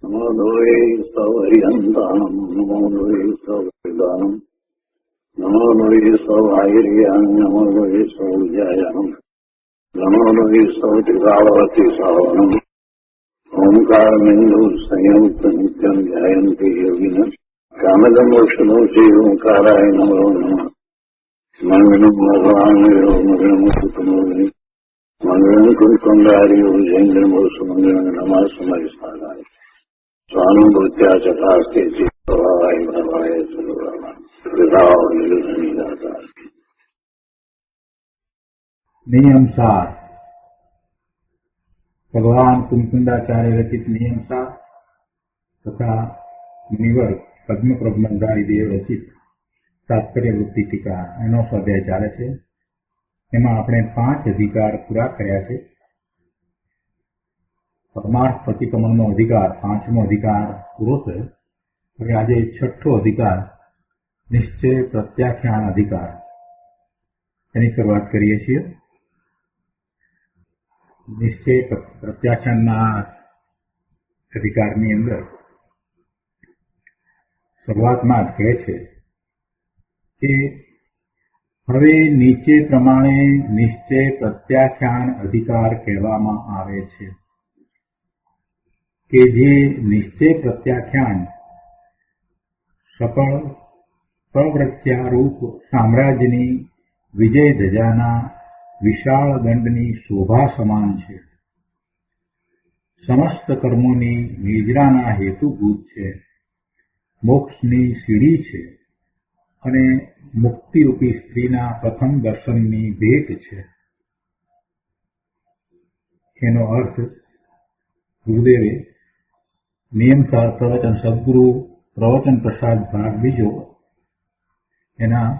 નમો લોહે સૌહરિહંતાનમ નમો લોહે સૌદાનમ નમો લોહે સૌહાયર્યાન નમો લોહે સૌજાયાનમ નમો લોહે સૌત્રિકાળવતી સાવનમ ઓમકારમિંદુ સંયુક્ત નિત્યમ ધ્યાયંતિ યોગિન કામદમોક્ષમોક્ષે ઓંકારાય નમો નમઃ મંગલમ ભગવાન મંગલમ કુટુંબોની મંગલમ કુંડારીઓ જૈન્દ્રમો સુમંગલમ નમઃ સમય સાધાય સ્વાનુભૂત્યા ચકાસ્તે ચિત્તવાય ભવાય સર્વમાં વિભાવ નિરુધની દાતા નિયમસાર ભગવાન કુમકુંડાચાર્ય રચિત નિયમસાર તથા મુનિવર પદ્મપ્રબંધારી દેવ રચિત તાત્પર્ય વૃત્તિ ટીકા એનો સ્વાધ્યાય ચાલે છે. એમાં આપણે 5 અધિકાર પૂરા કર્યા છે. પરમાર્થ પ્રતિક્રમણનો અધિકાર 5મો અધિકાર પૂરો થયો. હવે આજે 6થો અધિકાર નિશ્ચય પ્રત્યાખ્યાન અધિકાર એની શરૂઆત કરીએ છીએ. નિશ્ચય પ્રત્યાખ્યાનના અધિકારની અંદર શરૂઆતમાં જ કહે છે કે હવે નીચે પ્રમાણે નિશ્ચય પ્રત્યાખ્યાન અધિકાર કહેવામાં આવે છે કે જે નિશ્ચય પ્રત્યાખ્યાન સકળ પ્રવૃત્યારૂપ સામ્રાજ્યની વિજય ધજાના વિશાળ દંડની શોભા સમાન છે. સમસ્ત કર્મોની નિજરાના હેતુભૂત છે. મોક્ષની સીડી છે અને મુક્તિરૂપી સ્ત્રીના પ્રથમ દર્શનની ભેટ છે. એનો અર્થ ગુરુદેવે નિયમસાર પ્રવચન સદગુરુ પ્રવચન પ્રસાદ ભાગ બીજો એના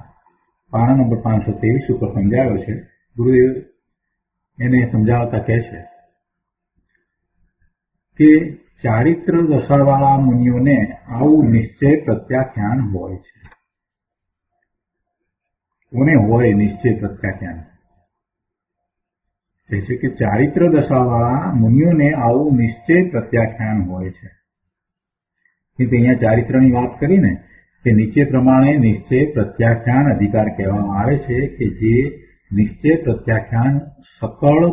પાના નંબર 523 ઉપર સમજાવ્યો છે. ગુરુદેવ એને સમજાવતા કહે છે કે ચારિત્ર દશાવાળા મુનિઓને આવું નિશ્ચય પ્રત્યાખ્યાન હોય છે. કોને હોય નિશ્ચય પ્રત્યાખ્યાન? કહે છે કે ચારિત્ર દશાવાળા મુનિઓને આવું નિશ્ચય પ્રત્યાખ્યાન હોય છે. અહીંયા ચારિત્રની વાત કરીને કે નીચે પ્રમાણે નિશ્ચય પ્રત્યાખ્યાન અધિકાર કહેવામાં આવે છે કે જે નિશ્ચય પ્રત્યાખ્યાન સકળ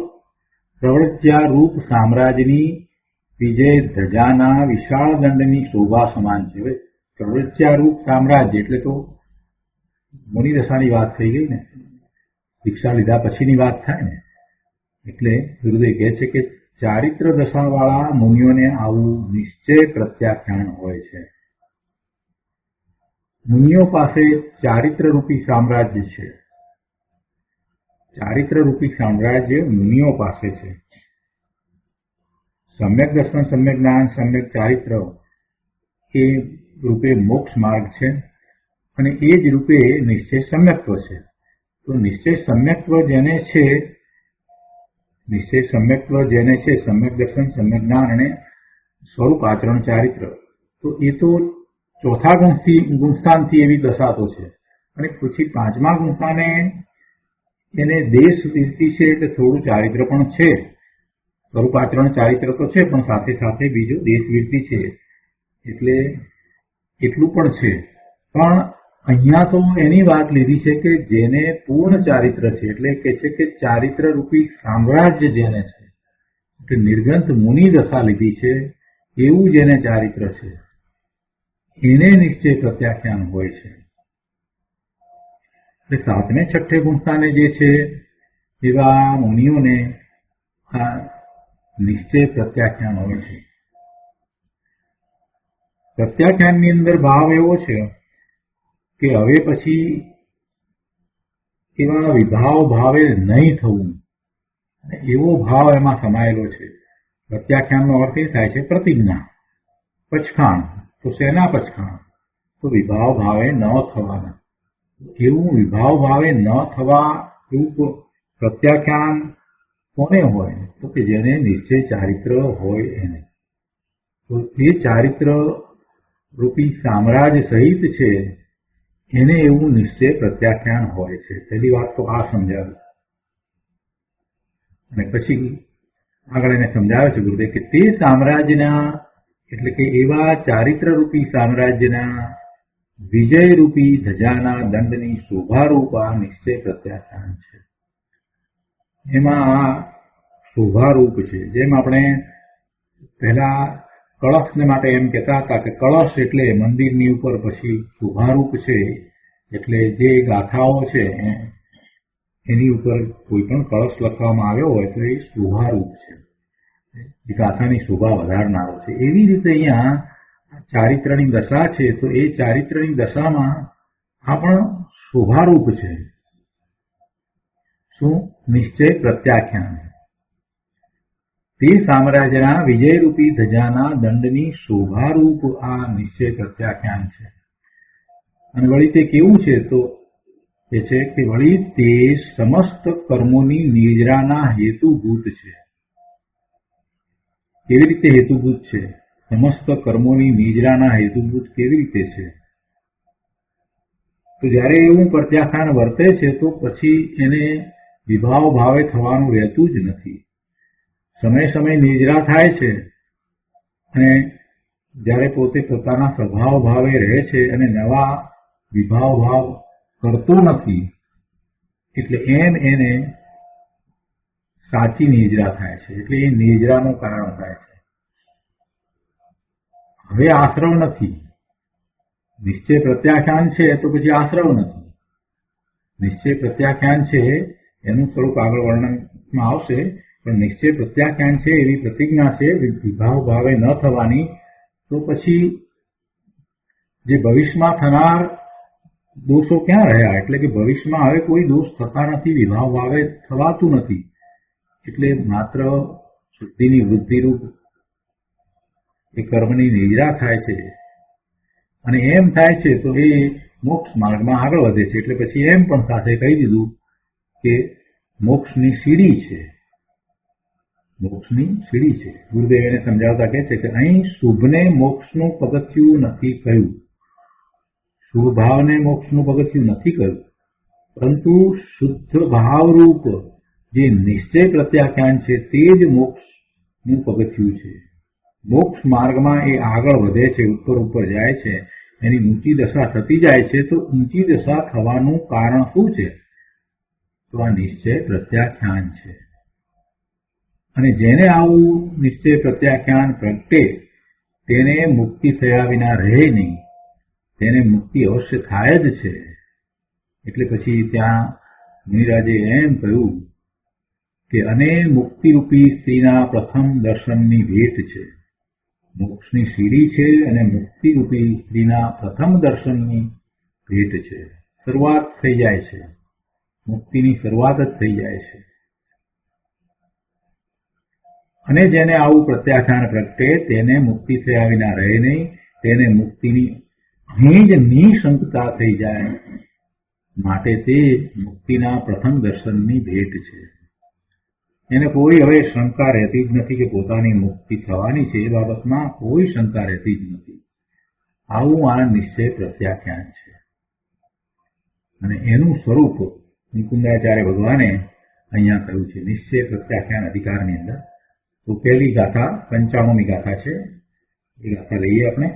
પ્રવૃત્યારૂપ સામ્રાજ્યની વિજય ધજાના વિશાળ દંડની શોભા સમાન છે. પ્રવૃત્યારૂપ સામ્રાજ્ય એટલે તો મુનિદશાની વાત થઈ ગઈ ને, દીક્ષા લીધા પછીની વાત થાય ને. એટલે ગુરુદેવ કહે છે કે ચારિત્ર દશાવાળા મુનિઓને આવું નિશ્ચય પ્રત્યાખ્યાન હોય છે. મુનિઓ પાસે ચારિત્ર રૂપી સામ્રાજ્ય છે. ચારિત્ર રૂપી સામ્રાજ્ય મુનિઓ પાસે છે. સમ્યક દર્શન, સમ્યક જ્ઞાન, સમ્યક ચારિત્ર એ રૂપે મોક્ષ માર્ગ છે અને એ જ રૂપે નિશ્ચય સમ્યક્ત્વ છે. તો નિશ્ચય સમ્યક્ત્વ જેને છે, સમ્યક દર્શન, સમ્યક જ્ઞાન અને સ્વરૂપ આચરણ ચારિત્ર, તો એ તો ચોથા ગુણસ્થાનથી એવી દશા તો છે. અને પછી 5મા ગુણસ્થાને એને દેશ વૃત્તિ છે એટલે થોડું ચારિત્ર પણ છે. સ્વરૂપ આચરણ ચારિત્ર તો છે પણ સાથે સાથે બીજું દેશ વૃત્તિ છે એટલે એટલું પણ છે. પણ અહીંયા તો એની વાત લીધી છે કે જેને પૂર્ણ ચારિત્ર છે, એટલે કે છે કે ચારિત્ર રૂપી સામ્રાજ્ય જેને છે, એટલે નિર્ગંથ મુનિ દશા લીધી છે એવું જેને ચારિત્ર છે એને નિશ્ચય પ્રત્યાખ્યાન હોય છે. એટલે 7મે 6ઠે ગુણસ્થાને જે છે એવા મુનિઓને આ નિશ્ચય પ્રત્યાખ્યાન હોય છે. પ્રત્યાખ્યાનની અંદર ભાવ એવો છે કે હવે પછી એવા વિભાવ ભાવે નહીં થવું, એવો ભાવ એમાં સમાયેલો છે. પ્રત્યાખ્યાનનો અર્થ એ થાય છે પ્રતિજ્ઞા, પચખાણ. તો શેના પચખાણ? તો વિભાવ ભાવે ન થવાના. એવું વિભાવ ભાવે ન થવા એવું પ્રત્યાખ્યાન કોને હોય? તો કે જેને નિશ્ચય ચારિત્ર હોય એને. તો એ ચારિત્ર રૂપી સામ્રાજ્ય સહિત છે એને એવું નિશ્ચય પ્રત્યાખ્યાન હોય છે. પહેલી વાત તો આ સમજાવી. અને પછી આગળ એને સમજાવે છે ગુરુદેવ કે તે સામ્રાજ્યના એટલે કે એવા ચારિત્રરૂપી સામ્રાજ્યના વિજયરૂપી ધજાના દંડની શોભારૂપ આ નિશ્ચય પ્રત્યાખ્યાન છે. એમાં આ શોભારૂપ છે. જેમ આપણે પહેલા કળશને માટે એમ કહેતા હતા કે કળશ એટલે મંદિરની ઉપર, પછી શોભારૂપ છે એટલે જે ગાથાઓ છે એની ઉપર કોઈ પણ કળશ લખવામાં આવ્યો હોય તો એ શોભારૂપ છે, એ ગાથાની શોભા વધારનારો છે. એવી રીતે અહીંયા ચારિત્રની દશા છે તો એ ચારિત્રની દશામાં આ પણ શોભારૂપ છે. શું? નિશ્ચય પ્રત્યાખ્યાન. તે સામ્રાજ્યના વિજયરૂપી ધજાના દંડની શોભારૂપ આ નિશ્ચય પ્રત્યાખ્યાન છે. અને વળી તે કેવું છે તો એ છે કે વળી તે સમસ્ત કર્મોની નિજરાના હેતુભૂત છે. કેવી રીતે હેતુભૂત છે? સમસ્ત કર્મોની નિજરાના હેતુભૂત કેવી રીતે છે? તો જ્યારે એવું પ્રત્યાખ્યાન વર્તે છે તો પછી એને વિભાવ ભાવે થવાનું રહેતું જ નથી. સમય સમય નિજરા થાય છે અને જ્યારે પોતે પોતાના સ્વભાવ ભાવે રહે છે અને નવા વિભાવ ભાવ કરતો નથી, એટલે એમ એને સાચી નિજરા થાય છે. એટલે એ નિજરાનું કારણ થાય છે. હવે આશ્રવ નથી. નિશ્ચય પ્રત્યાખ્યાન છે તો પછી આશ્રવ નથી. નિશ્ચય પ્રત્યાખ્યાન છે એનું સ્વરૂપ આગળ વર્ણનમાં આવશે, પણ નિશ્ચય પ્રત્યાખ્યાન છે એવી પ્રતિજ્ઞા છે વિભાવ ભાવે ન થવાની. તો પછી જે ભવિષ્યમાં થનાર દોષો ક્યાં રહ્યા? એટલે કે ભવિષ્યમાં હવે કોઈ દોષ થતા નથી, વિભાવ ભાવે થવાતું નથી. એટલે માત્ર શુદ્ધિની વૃદ્ધિરૂપ એ કર્મની નિજરા થાય છે. અને એમ થાય છે તો એ મોક્ષ માર્ગમાં આગળ વધે છે. એટલે પછી એમ પણ સાથે કહી દીધું કે મોક્ષની સીડી છે. મોક્ષની સીડી છે. ગુરુદેવ એને સમજાવતા કહે છે કે અહીં શુભને મોક્ષનું પગથિયું નથી કહ્યું, શુભ ભાવને મોક્ષનું પગથિયું નથી કહ્યું, પરંતુ શુદ્ધ ભાવરૂપ જે નિશ્ચય પ્રત્યાખ્યાન છે તે જ મોક્ષનું પગથિયું છે. મોક્ષ માર્ગમાં એ આગળ વધે છે, ઉપર ઉપર જાય છે, એની ઊંચી દશા થતી જાય છે. તો ઊંચી દશા થવાનું કારણ શું છે? તો આ નિશ્ચય પ્રત્યાખ્યાન છે. અને જેને આવું નિશ્ચય પ્રત્યાખ્યાન પ્રગટે તેને મુક્તિ થયા વિના રહે નહીં, તેને મુક્તિ અવશ્ય થાય જ છે. એટલે પછી ત્યાં મુનિરાજે એમ કહ્યું કે અને મુક્તિરૂપી સ્ત્રીના પ્રથમ દર્શનની ભેટ છે. મોક્ષની સીડી છે અને મુક્તિરૂપી સ્ત્રીના પ્રથમ દર્શનની ભેટ છે. શરૂઆત થઈ જાય છે, મુક્તિની શરૂઆત જ થઈ જાય છે. અને જેને આવું પ્રત્યાખ્યાન પ્રગટે તેને મુક્તિ થયા વિના રહે નહીં, તેને મુક્તિની અહીં જ નિશંકતા થઈ જાય. માટે તે મુક્તિના પ્રથમ દર્શનની ભેટ છે. એને કોઈ હવે શંકા રહેતી જ નથી કે પોતાની મુક્તિ થવાની છે. એ બાબતમાં કોઈ શંકા રહેતી જ નથી. આવું આ નિશ્ચય પ્રત્યાખ્યાન છે. અને એનું સ્વરૂપ મુકુંદાચાર્ય ભગવાને અહીંયા કહ્યું છે નિશ્ચય પ્રત્યાખ્યાન અધિકારની અંદર. તો પહેલી ગાથા 95મી ગાથા છે. એ ગાથા લઈએ આપણે.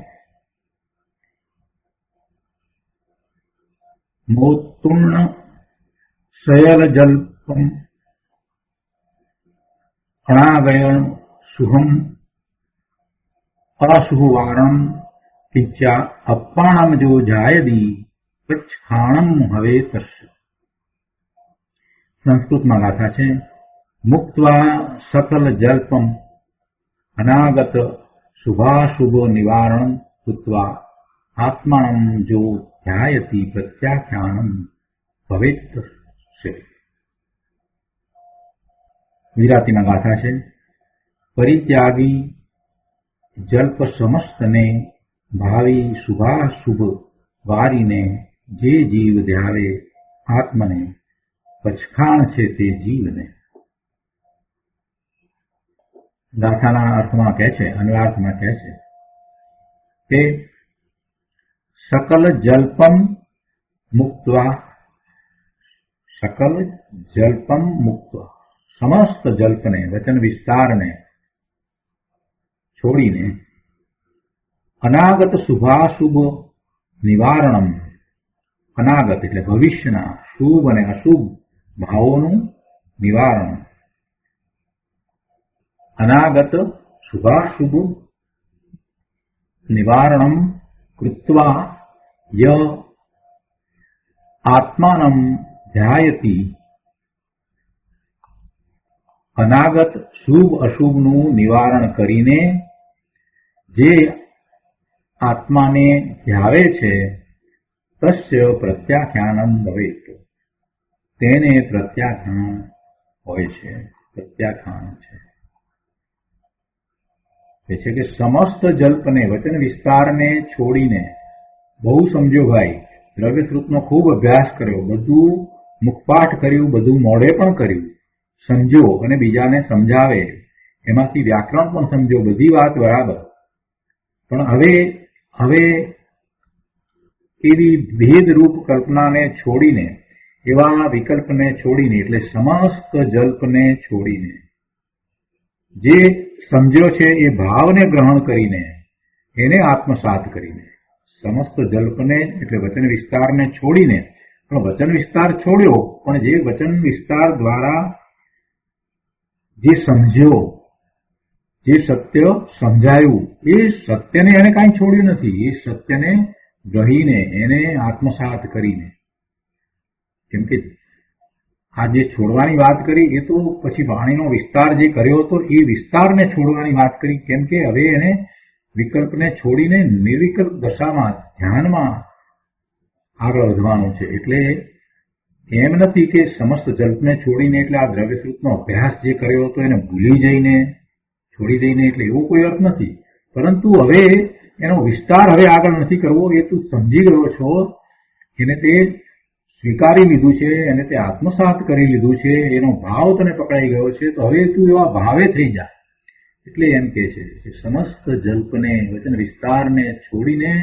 મોતુર્ણ શયલ જલ્પમ અણાગયણ શુહમ અશુહવાણમ પિચ્ચા અપ્પાણમ જો જાયદી પચ્છાણમ હવે તસ્ય. સંસ્કૃતમાં ગાથા છે. મુક્ત્વા સકલ જલ્પમ અનાગત શુભાશુભ નિવારણ કૃત્વા આત્માનમ જો ધ્યાયતિ પ્રત્યાખ્યાનમ ભવેત્તસ્ય. વિરાતીમાં ગાથા છે. પરિત્યાગી જલ્પ સમસ્તને ભાવિ શુભાશુભ વારીને જે જીવ ધ્યાવે આત્મને પછખાણ છે તે જીવને. ગાથાના અર્થમાં કહે છે, અન્વયાર્થમાં કહે છે કે સકલ જલ્પમ મુક્ત્વા, સકલ જલ્પમ મુક્ત્વા, સમસ્ત જલ્પને વચન વિસ્તારને છોડીને અનાગત શુભાશુભ નિવારણમ, અનાગત એટલે ભવિષ્યના શુભ અને અશુભ ભાવોનું નિવારણ. અનાગત શુભાશુભ નિવારણમ કૃત્વા ય આત્માનમ ધ્યાયતિ. અનાગત શુભ અશુભનું નિવારણ કરીને જે આત્માને ધ્યાવે છે તસ્ય પ્રત્યાખ્યાનમ ભવેત, તેને પ્રત્યાખ્યાન હોય છે, પ્રત્યાખ્યાન છે. એ છે કે સમસ્ત જલ્પને વચન વિસ્તારને છોડીને, બહુ સમજો ભાઈ, દ્રવ્યશ્રુતનો ખૂબ અભ્યાસ કર્યો, બધું મુખપાઠ કર્યું, બધું મોઢે પણ કર્યું, સમજો અને બીજાને સમજાવે, એમાંથી વ્યાકરણ પણ સમજો, બધી વાત બરાબર, પણ હવે એવી ભેદરૂપ કલ્પનાને છોડીને, એવા વિકલ્પને છોડીને, એટલે સમસ્ત જલ્પને છોડીને, જે સમજ્યો છે એ ભાવને ગ્રહણ કરીને, એને આત્મસાત કરીને, સમસ્ત જલ્પને એટલે વચન વિસ્તારને છોડીને, પણ વચન વિસ્તાર છોડ્યો, પણ જે વચન વિસ્તાર દ્વારા જે સમજ્યો, જે સત્ય સમજાયું, એ સત્યને એને કાંઈ છોડ્યું નથી, એ સત્યને ગ્રહીને, એને આત્મસાત કરીને. કેમ કે આ જે છોડવાની વાત કરી એ તો પછી વાણીનો વિસ્તાર જે કર્યો હતો એ વિસ્તારને છોડવાની વાત કરી. કેમ કે હવે એને વિકલ્પને છોડીને નિર્વિકલ્પ દશામાં, ધ્યાનમાં આગળ વધવાનું છે. એટલે એમ નથી કે સમસ્ત જલ્પને છોડીને એટલે આ દ્રવ્યશ્રુતનો અભ્યાસ જે કર્યો હતો એને ભૂલી જઈને છોડી દઈને, એટલે એવો કોઈ અર્થ નથી. પરંતુ હવે એનો વિસ્તાર હવે આગળ નથી કરવો, એ તું સમજી ગયો છો, એને તે સ્વીકારી લીધું છે, એને તે આત્મસાત કરી લીધું છે, એનો ભાવ તને પકડાઈ ગયો છે, તો હવે તું એવા ભાવે થઈ જા. એટલે એમ કે છે કે સમસ્ત જલ્પને વચન વિસ્તારને છોડીને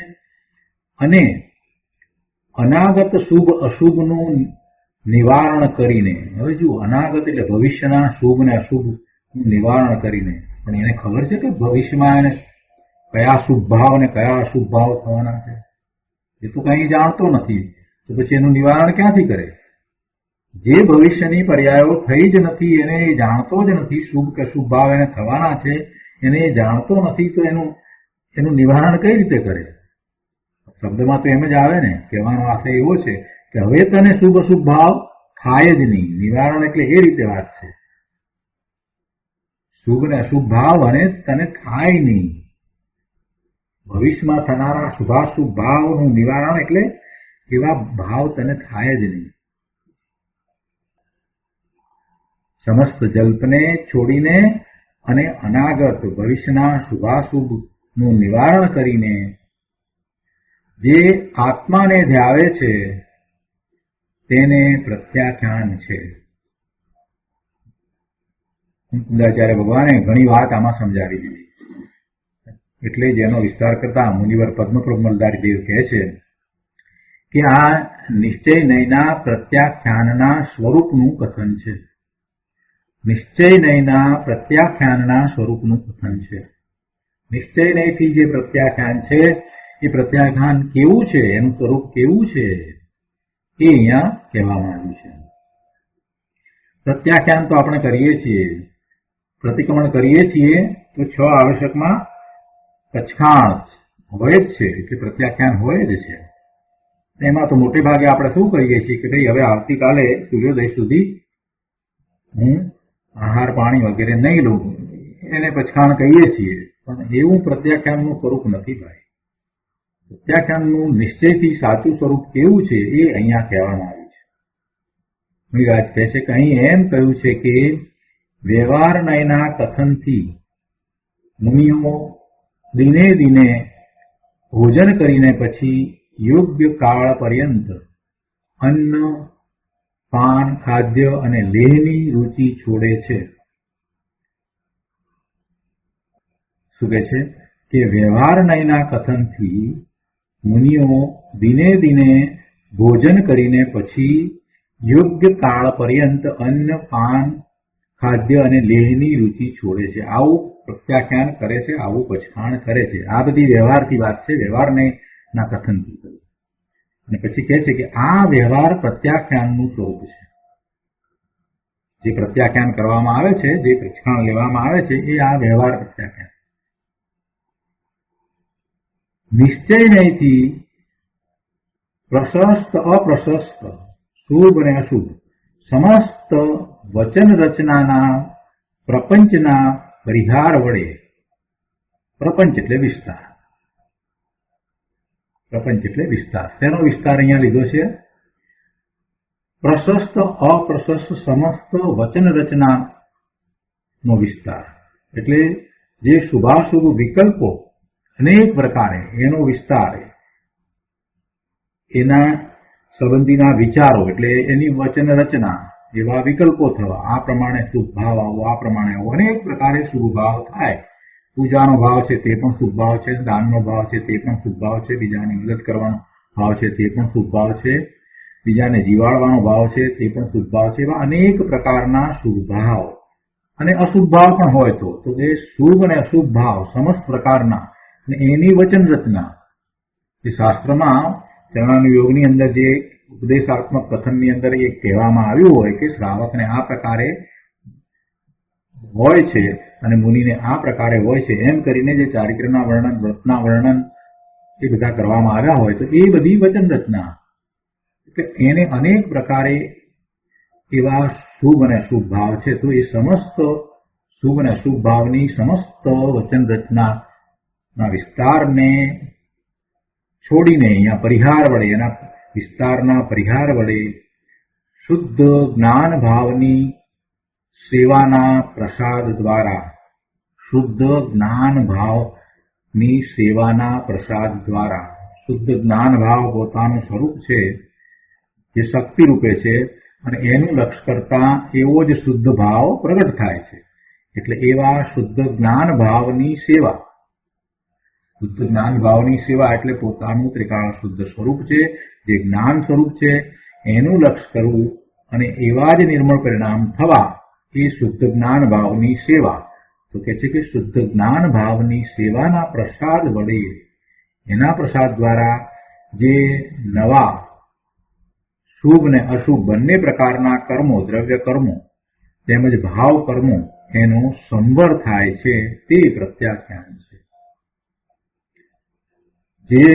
અને અનાગત શુભ અશુભનું નિવારણ કરીને, હવે જો અનાગત એટલે ભવિષ્યના શુભ ને અશુભ નિવારણ કરીને, પણ એને ખબર છે કે ભવિષ્યમાં એને કયા શુભ ભાવ અને કયા અશુભ ભાવ થવાના છે, એ તો કંઈ જાણતો નથી, તો પછી એનું નિવારણ ક્યાંથી કરે? જે ભવિષ્યની પર્યાયો થઈ જ નથી, એને એ જાણતો જ નથી, શુભ કે અશુભ ભાવ એને થવાના છે, એને એ જાણતો નથી, તો એનું નિવારણ કઈ રીતે કરે? શબ્દમાં તો એમ જ આવે ને, કહેવાનો આશય એવો છે કે હવે તને શુભ અશુભ ભાવ થાય જ નહીં. નિવારણ એટલે એ રીતે વાત છે, શુભ ને અશુભ ભાવ અને તને થાય નહીં. ભવિષ્યમાં થનારા શુભાશુભ ભાવનું નિવારણ એટલે એવા ભાવ તને થાય જ નહીં. સમસ્ત જલ્પને છોડીને અને અનાગત ભવિષ્યના શુભાશુભનું નિવારણ કરીને જે આત્માને ધ્યાવે છે તેને પ્રત્યાખ્યાન છે. આચાર્ય ભગવાને ઘણી વાત આમાં સમજાવી દીધી. એટલે જેનો વિસ્તાર કરતા મુનિવર પદ્મપ્રભ મલદારી દેવ કહે છે કે આ નિશ્ચય નયના પ્રત્યાખ્યાનના સ્વરૂપનું કથન છે. નિશ્ચય નયના પ્રત્યાખ્યાનના સ્વરૂપનું કથન છે. નિશ્ચય નયથી જે પ્રત્યાખ્યાન છે એ પ્રત્યાખ્યાન કેવું છે, એનું સ્વરૂપ કેવું છે, એ અહીંયા કહેવામાં આવ્યું છે. પ્રત્યાખ્યાન તો આપણે કરીએ છીએ, પ્રતિક્રમણ કરીએ છીએ તો 6 આવશ્યકમાં પછાણ હોય જ છે, એટલે પ્રત્યાખ્યાન હોય જ છે. એમાં તો મોટે ભાગે આપણે શું કહીએ છીએ કે ભાઈ હવે આવતીકાલે સૂર્યોદય સુધી હું આહાર પાણી વગેરે નહીં લઉં, એને પછાણ કહીએ છીએ, પણ એવું પ્રત્યાખ્યાનનું સ્વરૂપ નથી ભાઈ. પ્રત્યાખ્યાનનું નિશ્ચયથી સાચું સ્વરૂપ કેવું છે એ અહીંયા કહેવામાં આવ્યું છે. વાત કહે છે કે અહીં એમ કહ્યું છે કે વ્યવહાર નયના કથનથી મુનિઓ દિને દિને ભોજન કરીને પછી યોગ્ય કાળ પર્યંત અન્ન પાન ખાદ્ય અને લેહની રુચિ છોડે છે. શું કહે છે કે વ્યવહાર નયના કથનથી મુનિઓ દિને દિને ભોજન કરીને પછી યોગ્ય કાળ પર્યંત અન્ન પાન ખાદ્ય અને લેહની રુચિ છોડે છે. આવું પ્રત્યાખ્યાન કરે છે, આવું પછાણ કરે છે. આ બધી વ્યવહારથી વાત છે, વ્યવહારને ના કથનથી. અને પછી કહે છે કે આ વ્યવહાર પ્રત્યાખ્યાનનું સ્વરૂપ છે. જે પ્રત્યાખ્યાન કરવામાં આવે છે, જે પછાણ લેવામાં આવે છે, એ આ વ્યવહાર પ્રત્યાખ્યાન. નિશ્ચય નહીંથી પ્રશસ્ત અપ્રશસ્ત, શુભ અને અશુભ સમસ્ત વચન રચનાના પ્રપંચના પરિહાર વડે, પ્રપંચ એટલે વિસ્તાર, પ્રપંચ એટલે વિસ્તાર. તેનો વિસ્તાર અહીંયા લીધો છે. પ્રશસ્ત અપ્રશસ્ત સમસ્ત વચન રચનાનો વિસ્તાર એટલે જે શુભાશુભ વિકલ્પો અનેક પ્રકારે એનો વિસ્તાર, એના સંબંધીના વિચારો એટલે એની વચન રચના, એવા વિકલ્પો થવા, આ પ્રમાણે શુભ ભાવ આવો, આ પ્રમાણે આવો, અનેક પ્રકારે શુભ ભાવ થાય. પૂજાનો ભાવ છે તે પણ શુભ ભાવ છે, દાનનો ભાવ છે તે પણ શુભ ભાવ છે, બીજાને મદદ કરવાનો ભાવ છે તે પણ શુભ ભાવ છે, બીજાને જીવાડવાનો ભાવ છે તે પણ શુભ ભાવ છે. એવા અનેક પ્રકારના શુભ ભાવ અને અશુભ ભાવ પણ હોય તો એ શુભ અને અશુભ ભાવ સમસ્ત પ્રકારના અને એની વચન રચના જે શાસ્ત્રમાં ચરણાનુયોગની અંદર જે ઉપદેશાત્મક કથનની અંદર એ કહેવામાં આવ્યું હોય કે શ્રાવકને આ પ્રકારે હોય છે અને મુનિને આ પ્રકારે હોય છે, એમ કરીને જે ચારિત્ર્યના વર્ણન, વ્રતના વર્ણન એ બધા કરવામાં આવ્યા હોય તો એ બધી વચન રચના એટલે એને અનેક પ્રકારે એવા શુભ અને અશુભ ભાવ છે. તો એ સમસ્ત શુભ અને અશુભ ભાવની સમસ્ત વચન રચનાના વિસ્તારને છોડીને અહીંયા પરિહાર વડે, એના વિસ્તારના પરિહાર વડે શુદ્ધ જ્ઞાન ભાવની સેવાના પ્રસાદ દ્વારા, શુદ્ધ જ્ઞાન ભાવની સેવાના પ્રસાદ દ્વારા, શુદ્ધ જ્ઞાન ભાવ પોતાનું સ્વરૂપ છે જે શક્તિ રૂપે છે અને એનું લક્ષ કરતા એવો જ શુદ્ધ ભાવ પ્રગટ થાય છે. એટલે એવા શુદ્ધ જ્ઞાન ભાવની સેવા, શુદ્ધ જ્ઞાન ભાવની સેવા એટલે પોતાનું ત્રિકાળ શુદ્ધ સ્વરૂપ છે, જે જ્ઞાન સ્વરૂપ છે, એનું લક્ષ કરવું અને એવા જ નિર્મળ પરિણામ થવા, એ શુદ્ધ જ્ઞાન ભાવની સેવા. તો કહે છે કે શુદ્ધ જ્ઞાન ભાવની સેવાના પ્રસાદ વડે, એના પ્રસાદ દ્વારા જે નવા શુભ ને અશુભ બંને પ્રકારના કર્મો, દ્રવ્ય કર્મો તેમજ ભાવ કર્મો એનો સંવર થાય છે, તે પ્રત્યાખ્યાન છે. જે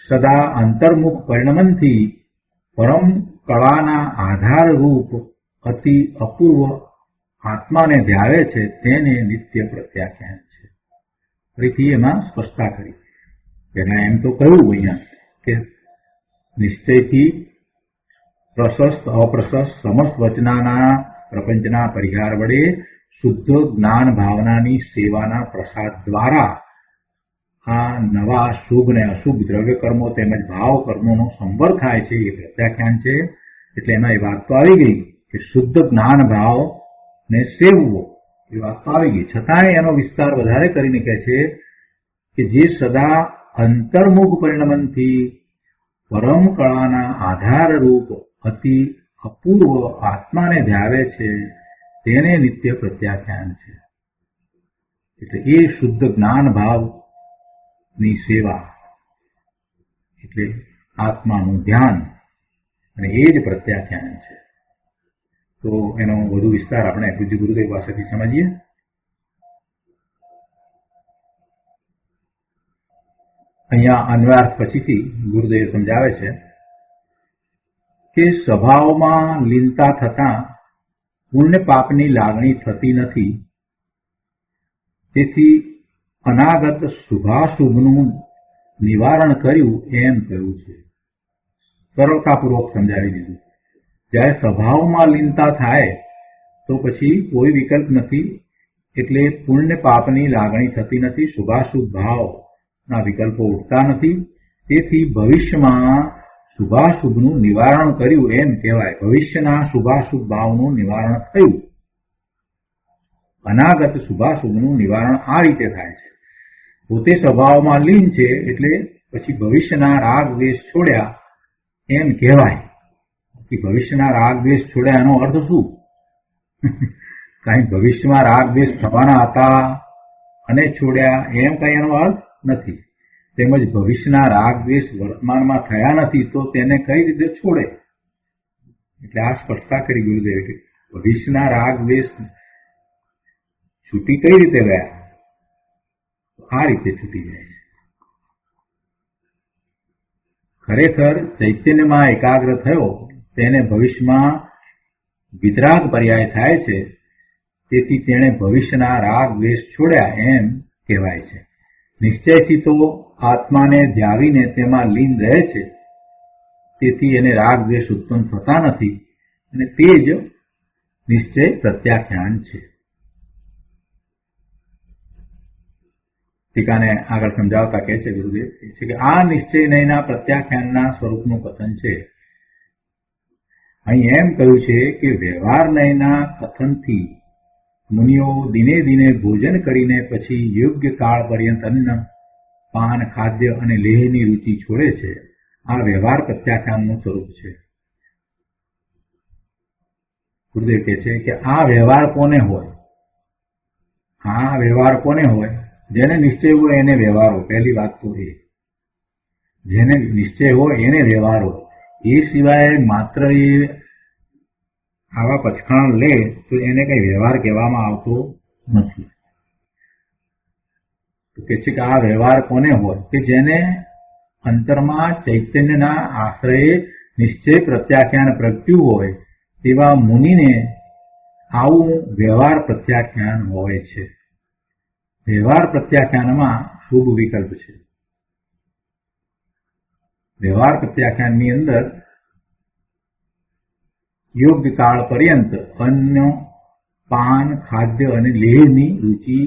સદા અંતર્મુખ પરિણમનથી પરમ કળાના આધારરૂપ અતિ અપૂર્વ આત્માને ધ્યાવે છે, તેને નિત્ય પ્રત્યાખ્યાન છે. ફરીથી એમાં સ્પષ્ટતા કરી. પહેલા એમ તો કહ્યું અહીંયા કે નિશ્ચયથી પ્રશસ્ત અપ્રશસ્ત સમસ્ત વચનાના પ્રપંચના પરિહાર વડે શુદ્ધ જ્ઞાન ભાવનાની સેવાના પ્રસાદ દ્વારા આ નવા શુભ ને અશુભ દ્રવ્ય કર્મો તેમજ ભાવ કર્મોનો સંવર થાય છે, એ પ્રત્યાખ્યાન છે. એટલે એમાં એ વાત તો આવી ગઈ કે શુદ્ધ જ્ઞાન ભાવ ને સેવવો, એ વાત તો આવી ગઈ. છતાંય એનો વિસ્તાર વધારે કરીને કહે છે કે જે સદા અંતર્મુખ પરિણમનથી પરમ કળાના આધારરૂપ અતિ અપૂર્વ આત્માને ધ્યાવે છે, તેને નિત્ય પ્રત્યાખ્યાન છે. એટલે એ શુદ્ધ જ્ઞાન ભાવની સેવા એટલે આત્માનું ધ્યાન અને એ જ પ્રત્યાખ્યાન છે. તો એનો વધુ વિસ્તાર આપણે પૂજ્ય ગુરુદેવ પાસેથી સમજીએ. અહીંયા અન્વયાર્થ પછીથી ગુરુદેવ સમજાવે છે કે સ્વભાવમાં લીનતા થતાં પુણ્ય પાપની લાગણી થતી નથી, તેથી અનાગત શુભાશુભનું નિવારણ કર્યું એમ કહ્યું છે. સરળતાપૂર્વક સમજાવી દીધું. જ્યારે સ્વભાવમાં લીનતા થાય તો પછી કોઈ વિકલ્પ નથી, એટલે પુણ્ય પાપની લાગણી થતી નથી, શુભાશુભ ભાવના વિકલ્પો ઉઠતા નથી. તેથી ભવિષ્યમાં શુભાશુભનું નિવારણ કર્યું એમ કહેવાય. ભવિષ્યના શુભાશુભ ભાવનું નિવારણ થયું. અનાગત શુભાશુભનું નિવારણ આ રીતે થાય છે. પોતે સ્વભાવમાં લીન છે એટલે પછી ભવિષ્યના રાગ દ્વેષ છોડ્યા એમ કહેવાય. ભવિષ્યના રાગ દ્વેષ છોડ્યા એનો અર્થ શું? કાંઈ ભવિષ્યમાં રાગ દ્વેષ થવાના હતા અને છોડ્યા એમ કઈ એનો અર્થ નથી. તેમજ ભવિષ્યના રાગ દ્વેષ વર્તમાનમાં થયા નથી તો તેને કઈ રીતે છોડે? એટલે આ સ્પષ્ટતા કરી ગુરુદેવ કે ભવિષ્યના રાગ દ્વેષ છૂટી કઈ રીતે ગયા? આ રીતે છૂટી જાય છે. ખરેખર ચૈતન્યમાં એકાગ્ર થયો તેને ભવિષ્યમાં વિતરાગ પર્યાય થાય છે. તેથી તેણે ભવિષ્યના રાગ દ્વેષ છોડ્યા એમ કહેવાય છે. નિશ્ચયથી તો આત્માને ધ્યાવીને તેમાં લીન રહે છે. તેથી એને રાગ દ્વેષ ઉત્પન્ન થતા નથી અને તે જ નિશ્ચય પ્રત્યાખ્યાન છે. ટીકાને આગળ સમજાવતા કહે છે ગુરુદેવ છે કે આ નિશ્ચય નયના પ્રત્યાખ્યાનના સ્વરૂપનું કથન છે. અહીં એમ કહ્યું છે કે વ્યવહાર નયના કથનથી મુનિઓ દિને દિને ભોજન કરીને પછી યોગ્ય કાળ પર્યંત અન્ન પાન ખાદ્ય અને લેહની રુચિ છોડે છે. આ વ્યવહાર પ્રત્યાખ્યાનનું સ્વરૂપ છે. ગુરુદેવ કહે છે કે આ વ્યવહાર કોને હોય? આ વ્યવહાર કોને હોય? જેને નિશ્ચય હોય એને વ્યવહાર હોય. પહેલી વાત તો એ, જેને નિશ્ચય હોય એને વ્યવહાર હોય. એ સિવાય માત્ર એ આવા પચખાણ લે તો એને કઈ વ્યવહાર કહેવામાં આવતો નથી. કે છે કે આ વ્યવહાર કોને હોય? કે જેને અંતરમાં ચૈતન્યના આશ્રયે નિશ્ચય પ્રત્યાખ્યાન પ્રગટ્યું હોય તેવા મુનિને આવું વ્યવહાર પ્રત્યાખ્યાન હોય છે. વ્યવહાર પ્રત્યાખ્યાનમાં શુભ વિકલ્પ છે. વ્યવહાર પ્રત્યાખ્યાનની અંદર યોગ્ય કાળ પર્યંત અન્ન પાન ખાદ્ય અને લેહની રુચિ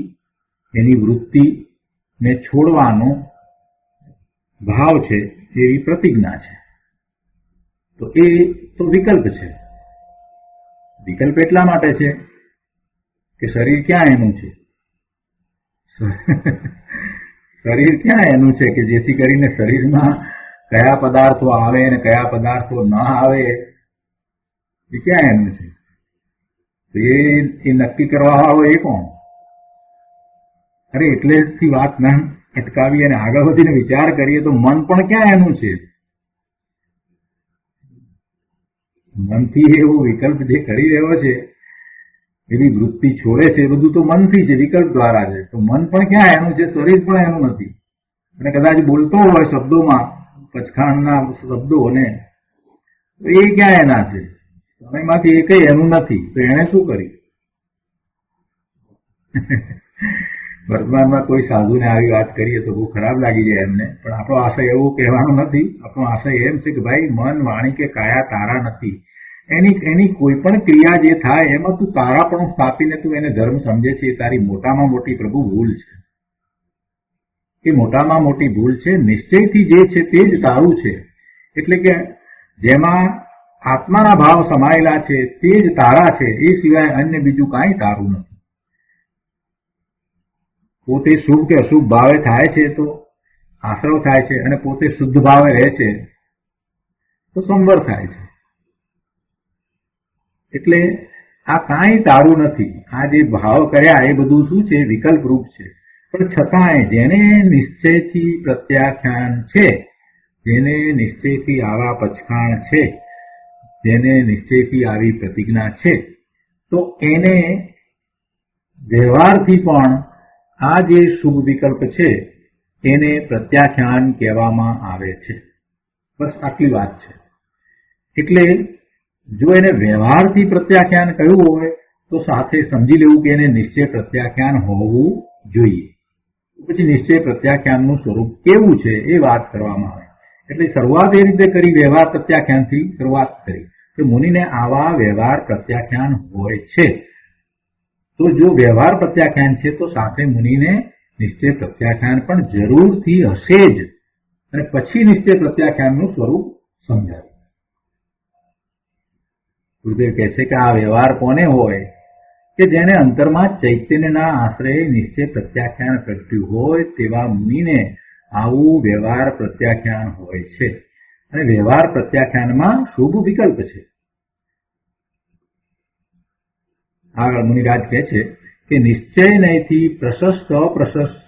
એની વૃત્તિ ને છોડવાનો ભાવ છે એવી પ્રતિજ્ઞા છે. તો એ તો વિકલ્પ છે. વિકલ્પ એટલા માટે છે કે શરીર ક્યાં એનું છે? શરીર ક્યાં એનું છે કે જેથી કરીને શરીરમાં કયા પદાર્થો આવે અને કયા પદાર્થો ન આવે એ ક્યાં એનું છે? એ નક્કી કરવા વાળો એ કોણ? અરે એટલેથી વાત ન અટકાવી અને આગળ વધીને વિચાર કરીએ તો મન પણ ક્યાં એનું છે? મનથી એવો વિકલ્પ જે કરી રહ્યો છે એવી વૃત્તિ છોડે છે એ બધું તો મનથી છે, વિકલ્પ દ્વારા છે. તો મન પણ ક્યાં એનું છે? શરીર પણ એનું નથી. અને કદાચ બોલતો હોય શબ્દોમાં પચખાણના શબ્દો અને એ ક્યાં એના છે? સમયમાંથી એ કઈ એનું નથી. તો એને શું કર્યું? વર્તમાનમાં કોઈ સાધુને આવી વાત કરીએ તો બહુ ખરાબ લાગી જાય એમને, પણ આપણો આશય એવું કહેવાનો નથી. આપણો આશય એમ છે કે ભાઈ મન વાણી કે કાયા તારા નથી. એની કોઈ પણ ક્રિયા જે થાય એમાં તું તારા પણ સ્થાપીને તું એને ધર્મ સમજે છે એ તારી મોટામાં મોટી પ્રભુ ભૂલ છે. એ મોટામાં મોટી ભૂલ છે. નિશ્ચયથી જે છે તે જ તારું છે. એટલે કે જેમાં આત્માના ભાવ સમાયેલા છે તે જ તારા છે. એ સિવાય અન્ય બીજું કાંઈ તારું નથી. પોતે શુભ કે અશુભ ભાવે થાય છે તો આશ્રવ થાય છે, અને પોતે શુદ્ધ ભાવે રહે છે તો સંવર થાય છે. એટલે આ કાંઈ તારું નથી. આ જે ભાવ કર્યા એ બધું શું છે? વિકલ્પ રૂપ છે. પણ છતાંય જેને નિશ્ચયથી પ્રત્યાખ્યાન છે, જેને નિશ્ચયથી આવા પચખાણ છે, જેને નિશ્ચયથી આવી પ્રતિજ્ઞા છે, તો એને વ્યવહારથી પણ આ જે શુભ વિકલ્પ છે એને પ્રત્યાખ્યાન કહેવામાં આવે છે. બસ આટલી વાત છે. એટલે જો એને વ્યવહારથી પ્રત્યાખ્યાન કહ્યું હોય તો સાથે સમજી લેવું કે એને નિશ્ચય પ્રત્યાખ્યાન હોવું જોઈએ. પછી નિશ્ચય પ્રત્યાખ્યાનનું સ્વરૂપ કેવું છે એ વાત કરવામાં આવે. એટલે શરૂઆત એ રીતે કરી, વ્યવહાર પ્રત્યાખ્યાનથી શરૂઆત કરી કે મુનિને આવા વ્યવહાર પ્રત્યાખ્યાન હોય છે. તો જો વ્યવહાર પ્રત્યાખ્યાન છે તો સાથે મુનિને નિશ્ચય પ્રત્યાખ્યાન પણ જરૂરથી હશે જ. અને પછી નિશ્ચય પ્રત્યાખ્યાનનું સ્વરૂપ સમજાય. ગુરુદેવ કહે છે કે આ વ્યવહાર કોને હોય? કે જેને અંતરમાં ચૈતન્યના આશ્રયે નિશ્ચય પ્રત્યાખ્યાન પ્રગટ્યું હોય તેવા મુનિને આવું વ્યવહાર પ્રત્યાખ્યાન હોય છે. અને વ્યવહાર પ્રત્યાખ્યાનમાં શુભ વિકલ્પ છે. આગળ મુનિરાજ કહે છે કે નિશ્ચય નયથી પ્રશસ્ત અપ્રશસ્ત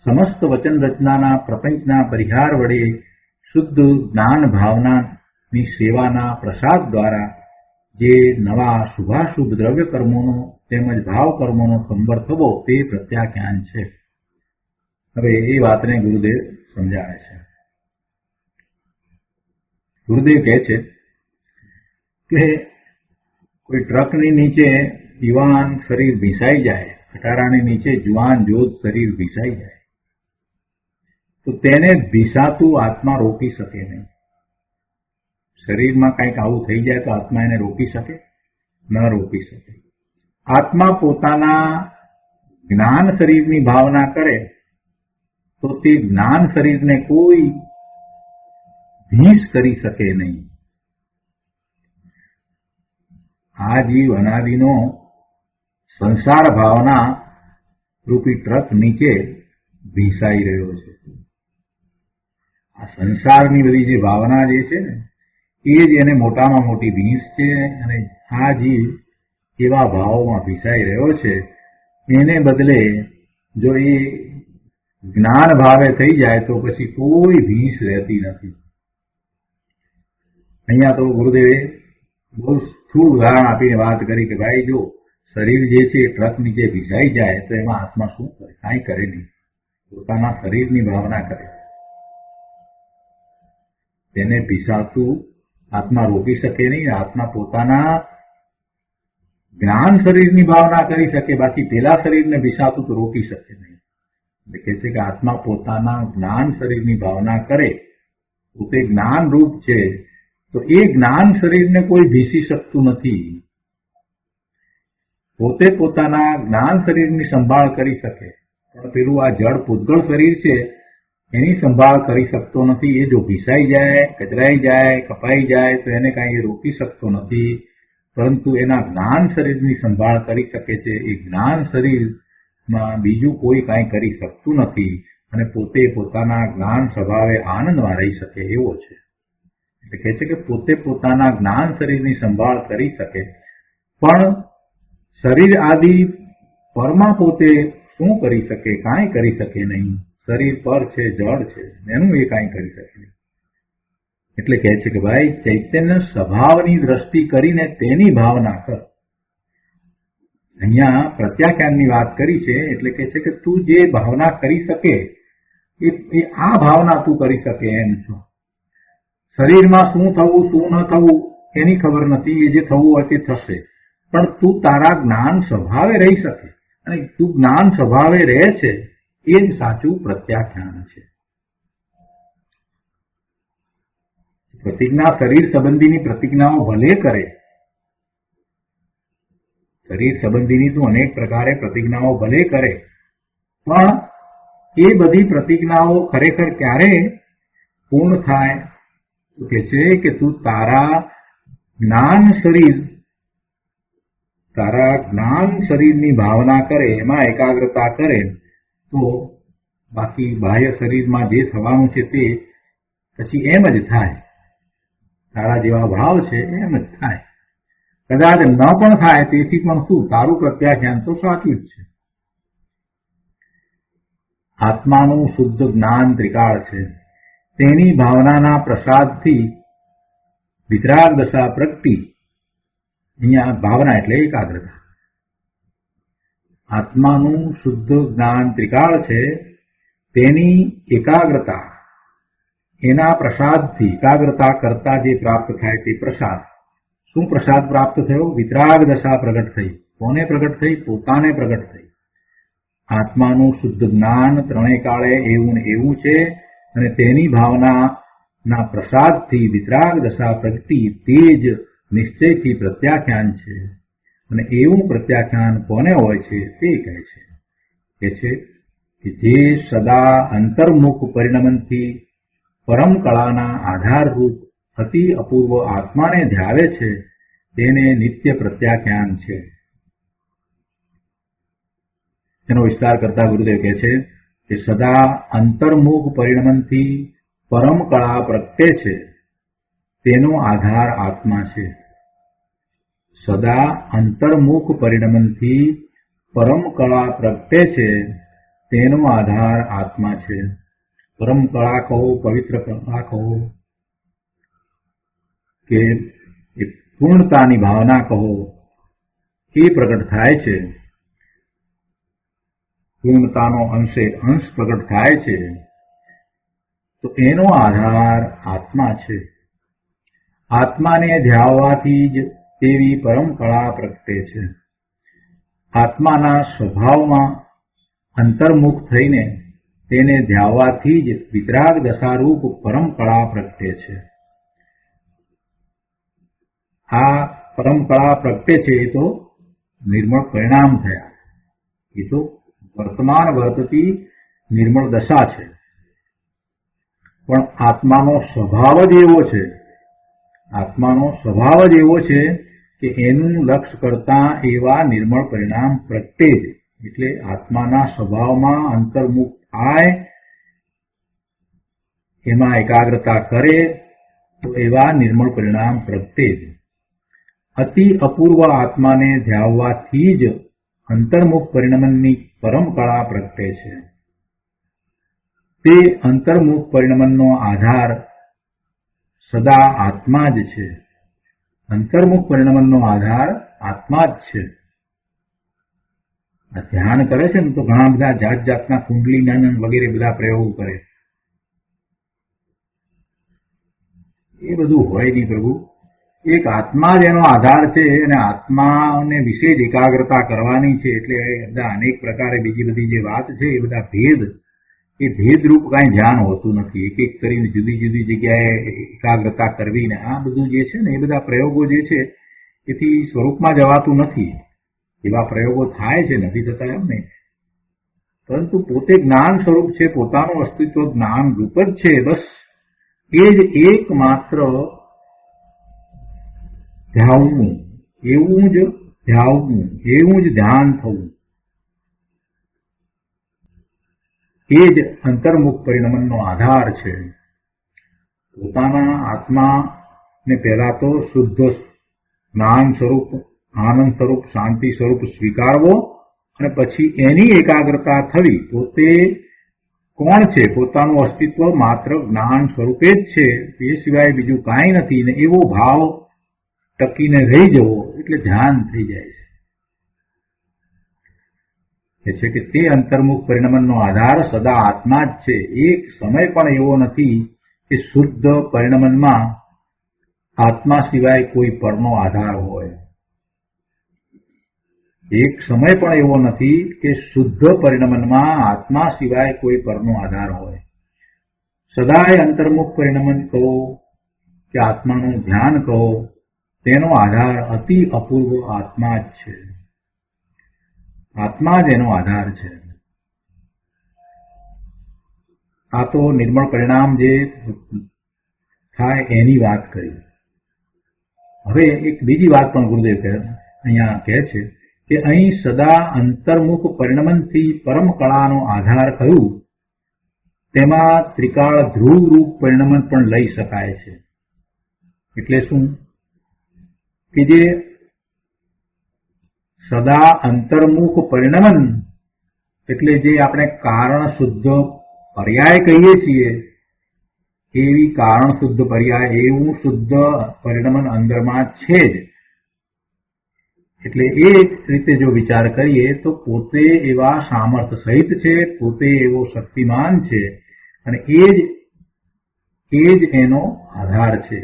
સમસ્ત વચન રચનાના પ્રપંચના પરિહાર વડે શુદ્ધ જ્ઞાન ભાવનાની સેવાના પ્રસાદ દ્વારા જે નવા શુભાશુભ દ્રવ્ય કર્મોનો તેમજ ભાવ કર્મોનો સંભર થવો તે પ્રત્યાખ્યાન છે. હવે એ વાતને ગુરુદેવ સમજાવે છે. ગુરુદેવ કહે છે કે કોઈ ટ્રકની નીચે યુવાન શરીર ભીસાઈ જાય, ખટારાની નીચે જુવાન જોધ શરીર ભીસાઈ જાય તો તેને ભીસાતું આત્મા રોકી શકે નહીં. શરીરમાં કંઈક આવું થઈ જાય તો આત્મા એને રોકી શકે? ન રોકી શકે. આત્મા પોતાના જ્ઞાન શરીરની ભાવના કરે તો તે જ્ઞાન શરીરને કોઈ ભીંસ કરી શકે નહીં. આ જીવ અનાદિનો સંસાર ભાવના રૂપી ટ્રક નીચે ભીસાઈ રહ્યો છે. આ સંસારની બધી જે ભાવના જે છે ને એ જ એને મોટામાં મોટી ભીંસ છે. અને આ જીવ એવા ભાવોમાં ભીસાઈ રહ્યો છે. એને બદલે જો એ જ્ઞાન ભાવે થઈ જાય તો પછી કોઈ ભીંસ રહેતી નથી. અહીંયા તો ગુરુદેવે બહુ સ્થૂળ ઉદાહરણ આપીને વાત કરી કે ભાઈ જો શરીર જે છે એ ટ્રક નીચે ભીસાઈ જાય તો એમાં આત્મા શું કરે? કાંઈ કરે નહીં. પોતાના શરીરની ભાવના કરે. તેને ભીસાતું આત્મા રોકી શકે નહીં. આત્મા પોતાના જ્ઞાન શરીરની ભાવના કરી શકે, બાકી પેલા શરીરને ભીસાતું તો રોકી શકે નહીં. એટલે કહે છે કે આત્મા પોતાના જ્ઞાન શરીરની ભાવના કરે તો તે જ્ઞાન રૂપ છે, તો એ જ્ઞાન શરીરને કોઈ ભીસી શકતું નથી. પોતે પોતાના જ્ઞાન શરીરની સંભાળ કરી શકે, પણ પેલું આ જળ પૂતગળ શરીર છે એની સંભાળ કરી શકતો નથી. એ જો ભીસાઈ જાય, કચરાઈ જાય, કપાઈ જાય તો એને કાંઈ રોકી શકતો નથી. પરંતુ એના જ્ઞાન શરીરની સંભાળ કરી શકે છે. એ જ્ઞાન શરીરમાં બીજું કોઈ કાંઈ કરી શકતું નથી અને પોતે પોતાના જ્ઞાન સ્વભાવે આનંદમાં રહી શકે એવો છે. એટલે કહે છે કે પોતે પોતાના જ્ઞાન શરીરની સંભાળ કરી શકે, પણ શરીર આદિ પરમાં પોતે શું કરી શકે? કાંઈ કરી શકે નહીં. શરીર પર છે, જળ છે, એનું એ કાંઈ કરી શકે નહીં. એટલે કહે છે કે ભાઈ ચૈતન્ય સ્વભાવની દ્રષ્ટિ કરીને તેની ભાવના કર. અહીંયા પ્રત્યાખ્યાનની વાત કરી છે એટલે કહે છે કે તું જે ભાવના કરી શકે એ આ ભાવના તું કરી શકે એમ છો. શરીરમાં શું થવું શું ન થવું એની ખબર નથી. એ જે થવું હોય તે થશે, પણ તું તારા જ્ઞાન સ્વભાવે રહી શકે અને તું જ્ઞાન સ્વભાવે રહે છે એ જ સાચું પ્રત્યાખ્યાન છે. પ્રતિજ્ઞા શરીર સંબંધીની પ્રતિજ્ઞાઓ ભલે કરે, શરીર સંબંધીની તું અનેક પ્રકારે પ્રતિજ્ઞાઓ ભલે કરે, પણ એ બધી પ્રતિજ્ઞાઓ ખરેખર ક્યારે પૂર્ણ થાય? તો કે છે કે તું તારા જ્ઞાન શરીરની ભાવના કરે, એમાં એકાગ્રતા કરે તો બાકી બાહ્ય શરીરમાં જે થવાનું છે તે પછી એમ જ થાય. તારા જેવા ભાવ છે એમ જ થાય. કદાચ ન પણ થાય તેથી પણ શું, તારું પ્રત્યાખ્યાન તો સાચું જ છે. આત્માનું શુદ્ધ જ્ઞાન ત્રિકાળ છે. તેની ભાવનાના પ્રસાદથી વિતરાગ દશા પ્રગટી. અહીંયા ભાવના એટલે એકાગ્રતા. આત્માનું શુદ્ધ જ્ઞાન ત્રિકાળ છે, તેની એકાગ્રતા એના પ્રસાદથી, એકાગ્રતા કરતા જે પ્રાપ્ત થાય તે પ્રસાદ. શું પ્રસાદ પ્રાપ્ત થયો? વિતરાગ દશા પ્રગટ થઈ. કોને પ્રગટ થઈ? પોતાને પ્રગટ થઈ. આત્માનું શુદ્ધ જ્ઞાન ત્રણેય કાળે એવું ને એવું છે અને તેની ભાવનાના પ્રસાદથી વિતરાગ દશા પ્રગટી તે જ નિશ્ચયથી પ્રત્યાખ્યાન છે. અને એવું પ્રત્યાખ્યાન કોને હોય છે તે કહે છે કે જે સદા અંતર્મુખ પરિણમનથી પરમ કળાના આધારરૂપ અતિ અપૂર્વ આત્માને ધ્યાવે છે તેને નિત્ય પ્રત્યાખ્યાન છે. એનો વિસ્તાર કરતા ગુરુદેવ કહે છે કે સદા અંતર્મુખ પરિણમનથી પરમ કળા પ્રગટે છે તેનો આધાર આત્મા છે. સદા અંતર્મુખ પરિણમનથી પરમ કળા પ્રગટે છે તેનો આધાર આત્મા છે. પરમ કળા કહો, પવિત્ર કળા કહો કે પૂર્ણતાની ભાવના કહો, એ પ્રગટ થાય છે. પૂર્ણતાનો અંશે અંશ પ્રગટ થાય છે તો એનો આધાર આત્મા છે. આત્માને ધ્યાવવાથી જ તેવી પરમ કળા પ્રગટે છે. આત્માના સ્વભાવમાં અંતર્મુખ થઈને તેને ધ્યાવવાથી જ વિતરાગ દશારૂપ પરમ કળા પ્રગટે છે. આ પરમ કળા પ્રગટે છે એ તો નિર્મળ પરિણામ થયા, એ તો વર્તમાન વર્તતી નિર્મળ દશા છે. પણ આત્માનો સ્વભાવ જ એવો છે, આત્માનો સ્વભાવ જ એવો છે કે એનું લક્ષ્ય કરતા એવા નિર્મળ પરિણામ પ્રગટે જ. એટલે આત્માના સ્વભાવમાં અંતર્મુખ થાય, એમાં એકાગ્રતા કરે તો એવા નિર્મળ પરિણામ પ્રગટે જ. અતિ અપૂર્વ આત્માને ધ્યાવવાથી જ અંતર્મુખ પરિણમનની પરમ કળા પ્રગટે છે. તે અંતર્મુખ પરિણમનનો આધાર સદા આત્મા જ છે. અંતર્મુખ પરિણમનનો આધાર આત્મા જ છે. ધ્યાન કરે છે ને તો ઘણા બધા જાત જાતના કુંડલી નનન વગેરે બધા પ્રયોગો કરે, એ બધું હોય નહીં પ્રભુ. એક આત્મા જ એનો આધાર છે અને આત્માને વિશે જ એકાગ્રતા કરવાની છે. એટલે બધા અનેક પ્રકારે બીજી બધી જે વાત છે એ બધા ભેદ, એ ભેદરૂપ કાંઈ ધ્યાન હોતું નથી. એક એક કરીને જુદી જુદી જગ્યાએ એકાગ્રતા કરવી ને આ બધું જે છે ને એ બધા પ્રયોગો જે છે એથી સ્વરૂપમાં જવાતું નથી. એવા પ્રયોગો થાય છે, નથી થતા એમ નહીં, પરંતુ પોતે જ્ઞાન સ્વરૂપ છે, પોતાનું અસ્તિત્વ જ્ઞાન રૂપ જ છે. બસ એ જ એકમાત્ર ધ્યાવવું, એવું જ ધ્યાવવું, એવું જ ધ્યાન થવું, એ જ અંતર્મુખ પરિણમનનો આધાર છે. પોતાના આત્માને પહેલા તો શુદ્ધ જ્ઞાન સ્વરૂપ, આનંદ સ્વરૂપ, શાંતિ સ્વરૂપ સ્વીકારવો અને પછી એની એકાગ્રતા થવી. પોતે કોણ છે? પોતાનું અસ્તિત્વ માત્ર જ્ઞાન સ્વરૂપે જ છે, એ સિવાય બીજું કાંઈ નથી. ને એવો ભાવ ટકીને રહી જવો એટલે ધ્યાન થઈ જાય છે કે તે અંતર્મુખ પરિણમનનો આધાર સદા આત્મા જ છે. એક સમય પણ એવો નથી કે શુદ્ધ પરિણમનમાં આત્મા સિવાય કોઈ પરનો આધાર હોય. એક સમય પણ એવો નથી કે શુદ્ધ પરિણમનમાં આત્મા સિવાય કોઈ પરનો આધાર હોય. સદાય અંતર્મુખ પરિણમન કહો કે આત્માનું ધ્યાન કહો, તેનો આધાર અતિ અપૂર્વ આત્મા જ છે. આત્મા જ એનો આધાર છે. આ તો નિર્મળ પરિણામ જે થાય એની વાત કરી. હવે એક બીજી વાત પણ ગુરુદેવ અહીંયા કહે છે કે અહીં સદા અંતર્મુખ પરિણમનથી પરમ કળાનો આધાર કહ્યું, તેમાં ત્રિકાળ ધ્રુવ રૂપ પરિણમન પણ લઈ શકાય છે. એટલે શું કે જે સદા અંતર્મુખ પરિણમન એટલે જે આપણે કારણ શુદ્ધ પર્યાય કહીએ છીએ, એવી કારણ શુદ્ધ પર્યાય, એવું શુદ્ધ પરિણમન અંદરમાં છે જ. એટલે એ રીતે જો વિચાર કરીએ તો પોતે એવા સામર્થ્ય સહિત છે, પોતે એવો શક્તિમાન છે અને એ જ એનો આધાર છે.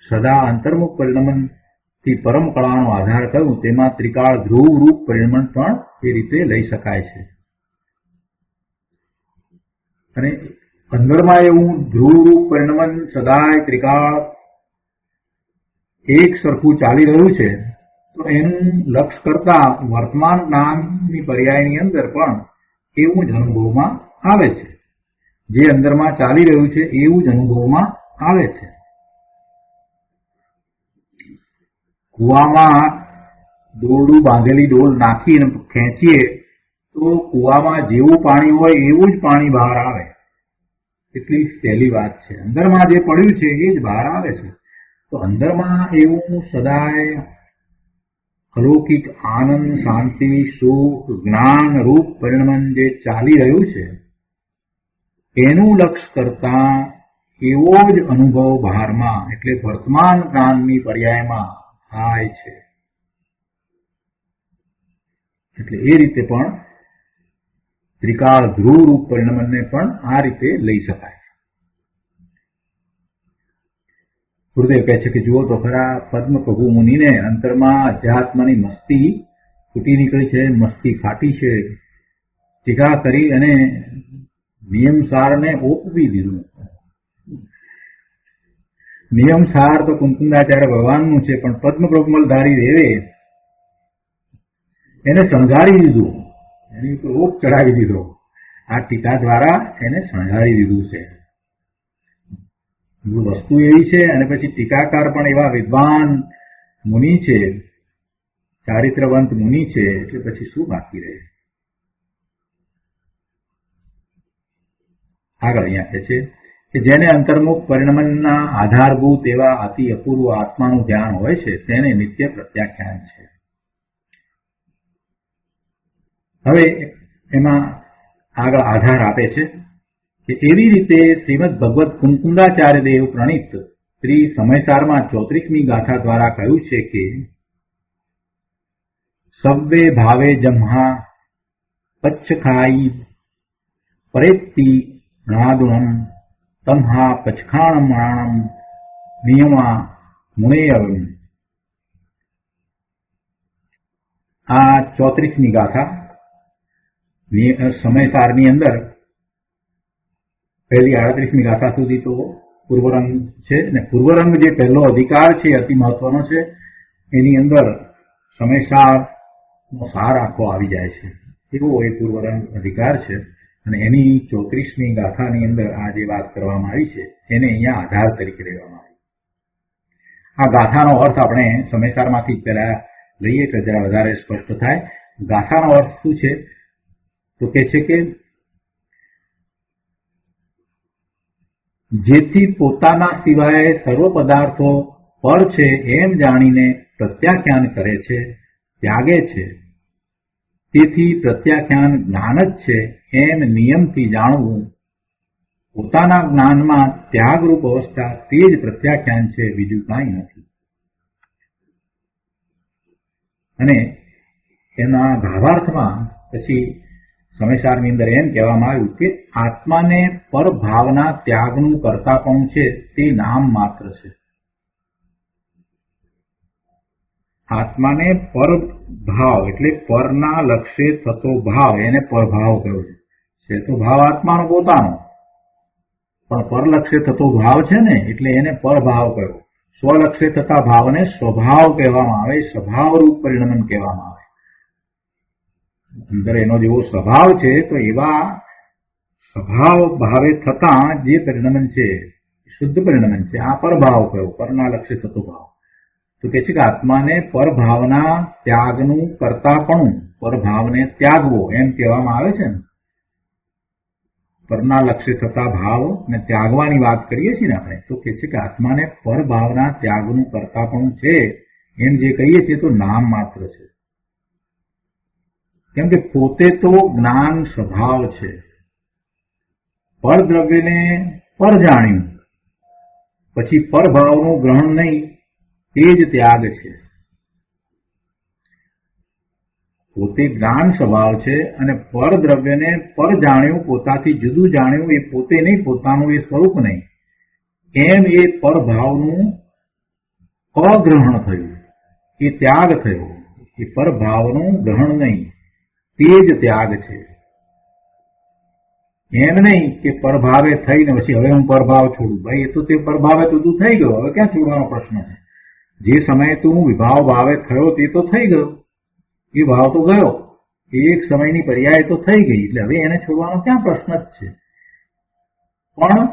સદા અંતર્મુખ પરિણમનથી પરમ કળાનો આધાર કહ્યું, તેમાં ત્રિકાળ ધ્રુવ રૂપ પરિણમન પણ એ રીતે લઈ શકાય છે. અને અંદરમાં એવું ધ્રુવ રૂપ પરિણમન સદાય ત્રિકાળ એક સરખું ચાલી રહ્યું છે, તો એનું લક્ષ્ય કરતા વર્તમાન જ્ઞાનની પર્યાયની અંદર પણ એવું જ અનુભવમાં આવે છે. જે અંદરમાં ચાલી રહ્યું છે એવું જ અનુભવમાં આવે છે. કુવામાં દોરડું બાંધેલી ડોલ નાખીને ખેંચીએ તો કુવામાં જેવું પાણી હોય એવું જ પાણી બહાર આવે. એટલી સહેલી વાત છે. અંદરમાં જે પડ્યું છે એ જ બહાર આવે છે. તો અંદરમાં એવું સદાય અલૌકિક આનંદ, શાંતિ, સુખ, જ્ઞાન રૂપ પરિણમન જે ચાલી રહ્યું છે એનું લક્ષ્ય કરતા એવો જ અનુભવ બહારમાં એટલે વર્તમાન જ્ઞાનની પર્યાયમાં થાય છે. એટલે એ રીતે પણ ત્રિકાળ ધ્રુવ રૂપ પરિણમનને પણ આ રીતે લઈ શકાય. ગુરુદેવ કહે છે કે જુઓ તો ખરા, પદ્મ પ્રભુ મુનિને અંતરમાં અધ્યાત્મની મસ્તી ફૂટી નીકળી છે, મસ્તી ફાટી છે. ટીકા કરી અને નિયમસારને ઓપવી દીધું. નિયમસાર તો કુંકુંદાચાર્ય ભગવાનનું છે, પણ પદ્મ પ્રભુમલધારી દેવે એને શણગારી દીધું, એની ઉપર ઓપ ચડાવી દીધો. આ ટીકા દ્વારા એને શણગારી દીધું છે. વસ્તુ એવી છે અને પછી ટીકાકાર પણ એવા વિદ્વાન મુનિ છે, ચારિત્રવંત મુનિ છે, એટલે પછી શું બાકી રહે. આગળ અહીંયા કહે છે કે જેને અંતર્મુખ પરિણમનના આધારભૂત એવા અતિ અપૂર્વ આત્માનું ધ્યાન હોય છે તેને નિત્ય પ્રત્યાખ્યાન છે. હવે એમાં આગળ આધાર આપે છે કે એવી રીતે શ્રીમદ ભગવત કુંકુંદાચાર્ય દેવ પ્રણીત શ્રી સમયસારમાં 34મી ગાથા દ્વારા કહ્યું છે કે સવ્વે ભાવે જમ્હા પચ્છખાઈ પરેત્તિ નાદુણમ તમ્હા પચખાણમ મણાણમ નિયમા મુણેયવમ. આ 34મી ગાથા સમયસારની અંદર પહેલી 38મી ગાથા સુધી તો પૂર્વરંગ છે, અને પૂર્વરંગ જે પહેલો અધિકાર છે અતિ મહત્વનો છે, એની અંદર સમયસારનો સાર આખો આવી જાય છે. એવો એ પૂર્વરંગ અધિકાર છે અને એની 34મી ગાથાની અંદર આ જે વાત કરવામાં આવી છે એને અહીંયા આધાર તરીકે લેવામાં આવી. આ ગાથાનો અર્થ આપણે સમયસારમાંથી પહેલા લઈએ તો જરા વધારે સ્પષ્ટ થાય. ગાથાનો અર્થ શું છે તો કહે છે કે જેથી પોતાના સિવાય સર્વ પદાર્થો પર છે એમ જાણીને પ્રત્યાખ્યાન કરે છે, ત્યાગે છે. તેથી પ્રત્યાખ્યાન જ્ઞાન જ છે એમ નિયમથી જાણવું. પોતાના જ્ઞાનમાં ત્યાગરૂપ અવસ્થા તે જ પ્રત્યાખ્યાન છે, બીજું કાંઈ નથી. અને એના ભાવાર્થમાં પછી સમયસારની અંદર એમ કહેવામાં આવ્યું કે આત્માને પરભાવના ત્યાગનું કરતાપણું છે તે નામ માત્ર છે. આત્માને પરભાવ એટલે પરના લક્ષ્ય થતો ભાવ, એને પરભાવ કહ્યો છે. તો ભાવ આત્માનો પોતાનો, પણ પરલક્ષ્ય થતો ભાવ છે ને એટલે એને પરભાવ કહ્યો. સ્વલક્ષ્ય થતા ભાવને સ્વભાવ કહેવામાં આવે, સ્વભાવરૂપ પરિણમન કહેવામાં આવે. અંદર એનો જેવો સ્વભાવ છે તો એવા સ્વભાવ ભાવે થતા જે પરિણમન છે શુદ્ધ પરિણમન છે, આ પરભાવ કયો, પરના લક્ષ્ય થતો ભાવ. તો કે છે કે આત્માને પરભાવના ત્યાગનું કરતાપણું, પરભાવને ત્યાગવો એમ કહેવામાં આવે છે ને. પરના લક્ષ્ય થતા ભાવ ને ત્યાગવાની વાત કરીએ છીએ ને આપણે, તો કે છે કે આત્માને પરભાવના ત્યાગનું કરતાપણું છે એમ જે કહીએ છીએ તો નામ માત્ર છે. કેમ કે પોતે તો જ્ઞાન સ્વભાવ છે. પરદ્રવ્યને પર જાણ્યું પછી પરભાવનું ગ્રહણ નહીં, તે જ ત્યાગ છે. પોતે જ્ઞાન સ્વભાવ છે અને પરદ્રવ્યને પર જાણ્યું, પોતાથી જુદું જાણ્યું, એ પોતે નહીં, પોતાનું એ સ્વરૂપ નહીં, એમ એ પરભાવનું અગ્રહણ થયું, એ ત્યાગ થયો. એ પરભાવનું ગ્રહણ નહીં, તે જ ત્યાગ છે. એમ નહીં કે પરભાવે થઈને પછી હવે હું પરભાવ છોડું. ભાઈ એ તો તે પરભાવે તો તું થઈ ગયો, હવે ક્યાં છોડવાનો પ્રશ્ન છે. જે સમયે તું વિભાવ ભાવે થયો તે તો થઈ ગયો, એ ભાવ તો ગયો, એક સમયની પર્યાય તો થઈ ગઈ, એટલે હવે એને છોડવાનો ક્યાં પ્રશ્ન જ છે. પણ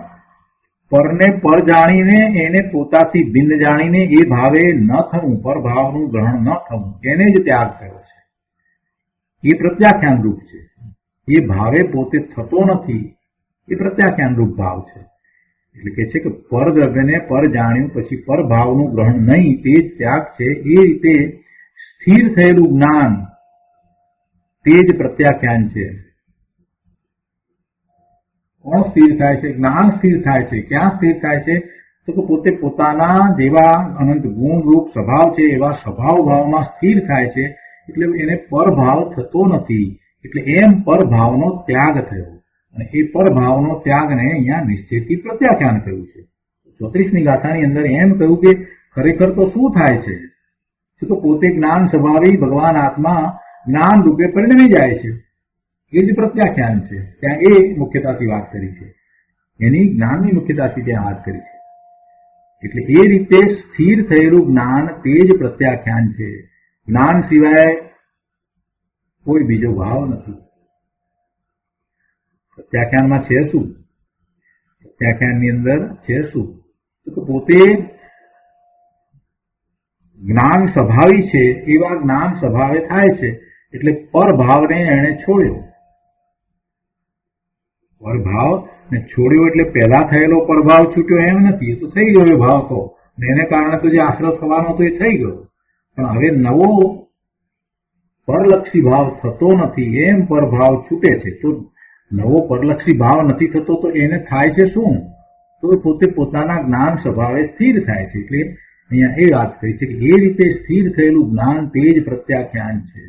પરને પર જાણીને, એને પોતાથી ભિન્ન જાણીને એ ભાવે ન થવું, પરભાવનું ગ્રહણ ન થવું, એને જ ત્યાગ થયો છે. એ પ્રત્યાખ્યાન રૂપ છે. એ ભાવે પોતે થતો નથી, એ પ્રત્યાખ્યાન રૂપ ભાવ છે. એટલે કે છે કે પરદ્રવ્યને પર જાણ્યું પછી પરભાવનું ગ્રહણ નહીં તે જ ત્યાગ છે. એ રીતે સ્થિર થયેલું જ્ઞાન તે જ પ્રત્યાખ્યાન છે. કોણ સ્થિર થાય છે? જ્ઞાન સ્થિર થાય છે. ક્યાં સ્થિર થાય છે? તો કે પોતે પોતાના જેવા અનંત ગુણ રૂપ સ્વભાવ છે એવા સ્વભાવ ભાવમાં સ્થિર થાય છે. એટલે એને પરભાવ થતો નથી. એટલે એમ પરભાવનો ત્યાગ થયો અને એ પરભાવનો ત્યાગને અહીંયા નિશ્ચયથી પ્રત્યાખ્યાન થયું છે. 34મી ગાથાની અંદર એમ કહ્યું કે ખરેખર તો શું થાય છે? તો પોતે જ્ઞાન સ્વભાવી ભગવાન આત્મા જ્ઞાન રૂપે પરિણમી જાય છે. એ જ પ્રત્યાખ્યાન છે. ત્યાં એ મુખ્યતાથી વાત કરી છે. એની જ્ઞાનની મુખ્યતાથી ત્યાં વાત કરી છે. એટલે એ રીતે સ્થિર થયેલું જ્ઞાન તે જ પ્રત્યાખ્યાન છે. જ્ઞાન સિવાય કોઈ બીજો ભાવ નથી. પ્રત્યાખ્યાનમાં છે શું? પ્રત્યાખ્યાનની અંદર છે શું? તો પોતે જ્ઞાન સ્વભાવી છે એવા જ્ઞાન સ્વભાવે થાય છે. એટલે પરભાવને એને છોડ્યો. પરભાવ ને છોડ્યો એટલે પહેલા થયેલો પરભાવ છૂટ્યો એમ નથી. એ તો થઈ ગયો ભાવ તો, એને કારણે તો જે આશ્રય થવાનો તો એ થઈ ગયો. પણ હવે નવો પરલક્ષી ભાવ થતો નથી. એમ પરભાવ છૂટે છે. તો નવો પરલક્ષી ભાવ નથી થતો તો એને થાય છે શું? તો પોતે પોતાના જ્ઞાન સ્વભાવે સ્થિર થાય છે. એટલે અહીંયા એ વાત કરી છે કે એ રીતે સ્થિર થયેલું જ્ઞાન તે જ પ્રત્યાખ્યાન છે.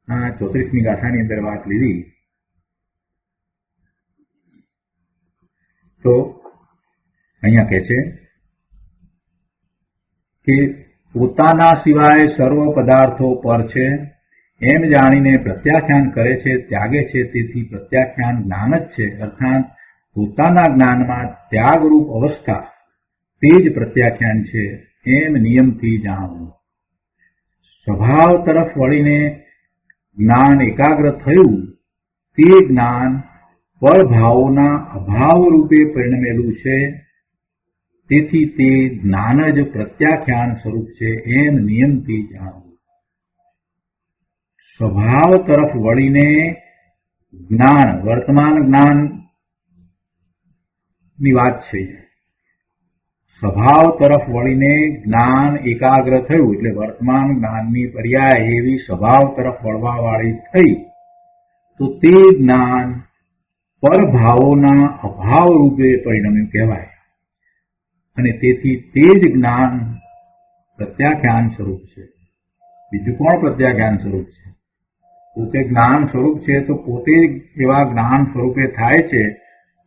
આ 34મી ગાથાની અંદર વાત લીધી. તો અહીંયા કહે છે કે પોતાના સિવાય સર્વ પદાર્થો પર છે એમ જાણીને પ્રત્યાખ્યાન કરે છે, ત્યાગે છે. તેથી પ્રત્યાખ્યાન જ્ઞાન જ છે. અર્થાત પોતાના જ્ઞાનમાં ત્યાગરૂપ અવસ્થા તે જ પ્રત્યાખ્યાન છે એમ નિયમથી જાણવું. સ્વભાવ તરફ વળીને જ્ઞાન એકાગ્ર થયું તે જ્ઞાન પરભાવોના અભાવ રૂપે પરિણમેલું છે. તેથી તે જ્ઞાન જ પ્રત્યાખ્યાન સ્વરૂપ છે એમ નિયમથી જાણવું. સ્વભાવ તરફ વળીને જ્ઞાન, વર્તમાન જ્ઞાન ની વાત છે. સ્વભાવ તરફ વળીને જ્ઞાન એકાગ્ર થયું એટલે વર્તમાન જ્ઞાનની પર્યાય એવી સ્વભાવ તરફ વળવા વાળી થઈ તો તે જ્ઞાન પરભાવોના અભાવ રૂપે પરિણમ્યું કહેવાય. અને તેથી તે જ જ્ઞાન પ્રત્યાખ્યાન સ્વરૂપ છે. બીજું કોણ પ્રત્યાખ્યાન સ્વરૂપ છે? પોતે જ્ઞાન સ્વરૂપ છે તો પોતે એવા જ્ઞાન સ્વરૂપે થાય છે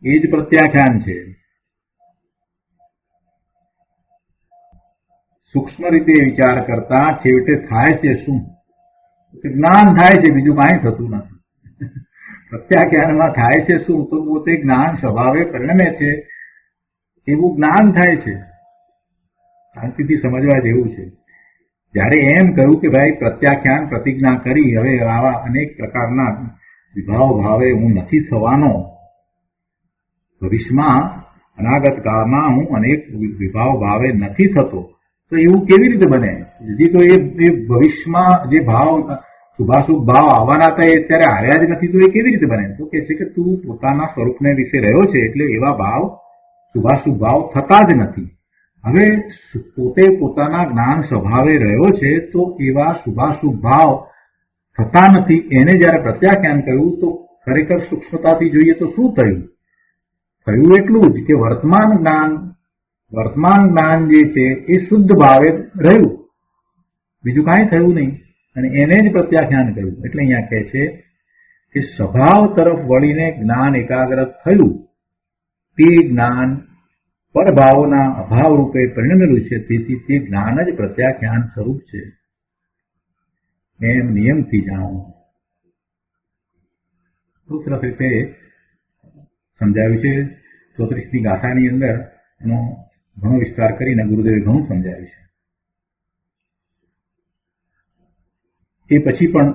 એ જ પ્રત્યાખ્યાન છે. સૂક્ષ્મ રીતે વિચાર કરતા છેવટે થાય છે શું? જ્ઞાન થાય છે, બીજું કાંઈ થતું નથી. પ્રત્યાખ્યાનમાં થાય છે શું? તો પોતે જ્ઞાન સ્વભાવે પરિણમે છે એવું જ્ઞાન થાય છે. શાંતિથી સમજવા જેવું છે. જ્યારે એમ કહ્યું કે ભાઈ પ્રત્યાખ્યાન પ્રતિજ્ઞા કરી હવે આવા અનેક પ્રકારના વિભાવ ભાવે હું નથી થવાનો, ભવિષ્યમાં અનાગત કાળમાં હું અનેક વિભાવ ભાવે નથી થતો, તો એવું કેવી રીતે બને? હજી તો એ ભવિષ્યમાં જે ભાવ શુભાશુભ ભાવ આવવાના હતા એ અત્યારે આવ્યા જ નથી, તો એ કેવી રીતે બને? તો કે છે કે તું પોતાના સ્વરૂપને વિશે રહ્યો છે એટલે એવા ભાવ શુભાશુભ ભાવ થતા જ નથી. હવે પોતે પોતાના જ્ઞાન સ્વભાવે રહ્યો છે તો એવા શુભાશુભ ભાવ થતા નથી. એને જયારે પ્રત્યાખ્યાન કર્યું તો ખરેખર સૂક્ષ્મતાથી જોઈએ તો શું થયું? થયું એટલું જ કે વર્તમાન જ્ઞાન જે છે એ શુદ્ધ ભાવે રહ્યું, બીજું કાંઈ થયું નહીં. અને એને જ પ્રત્યાખ્યાન કર્યું. એટલે અહીંયા કહે છે કે સ્વભાવ તરફ વળીને જ્ઞાન એકાગ્ર થયું તે જ્ઞાન પરભાવોના અભાવ રૂપે પરિણમેલું છે. તેથી તે જ્ઞાન જ પ્રત્યાખ્યાન સ્વરૂપ છે એમ નિયમથી જાણવું. સરસ રીતે સમજાવ્યું છે. 34મી ગાથાની અંદર એનો ઘણો વિસ્તાર કરીને ગુરુદેવે ઘણું સમજાવ્યું છે. એ પછી પણ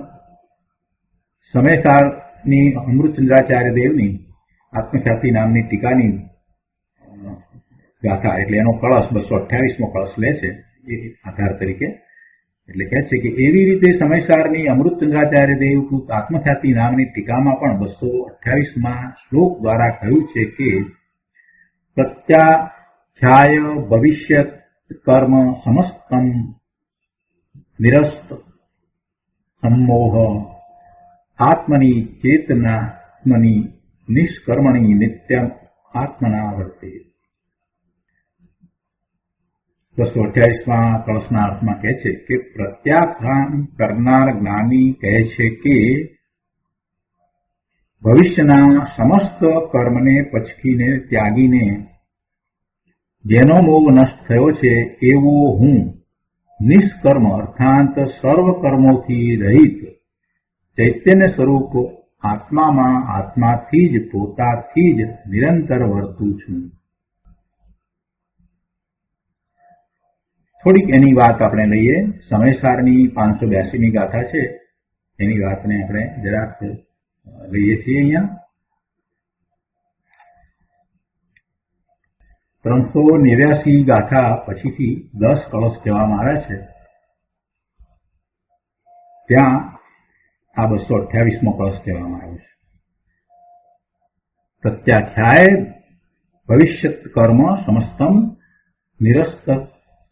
સમયસારની અમૃતચંદ્રાચાર્ય દેવની આત્મખ્યાતિ નામની ટીકાની ગાથા એટલે એનો કળશ 228મો કળશ લે છે એ આધાર તરીકે. એટલે કહે છે કે એવી રીતે સમયસારની અમૃતચંદ્રાચાર્ય દેવકૃત આત્મખ્યાતિ નામની ટીકામાં પણ 228માં શ્લોક દ્વારા કહ્યું છે કે પ્રત્યાખ્યાય ભવિષ્યત કર્મ સમસ્તમ નિરસ્ત सम्मोह आत्मनि चेतनात्मनि निष्कर्मणि नित्यम आत्मना वर्ते। 228માં કળશના અર્થમાં કહે છે કે પ્રત્યાખ્યાન કરનાર જ્ઞાની કહે છે કે ભવિષ્યના સમસ્ત કર્મને પચકીને ત્યાગીને જેનો મોહ નષ્ટ થયો છે એવો હું નિષ્કર્મ અર્થાત સર્વ કર્મોથી રહિત ચૈતન્ય સ્વરૂપ આત્મામાં આત્માથી જ પોતાથી જ નિરંતર વર્તું છું. થોડીક એની વાત આપણે લઈએ. સમયસારની 582મી ગાથા છે, એની વાતને આપણે જરાક લઈએ છીએ. અહીંયા 389 ગાથા પછીથી 10 કળશ કહેવામાં આવે છે. ત્યાં આ 228મો કળશ કહેવામાં આવ્યો છે. પ્રત્યાખ્યાય ભવિષ્યત કર્મ સમસ્તમ નિરસ્ત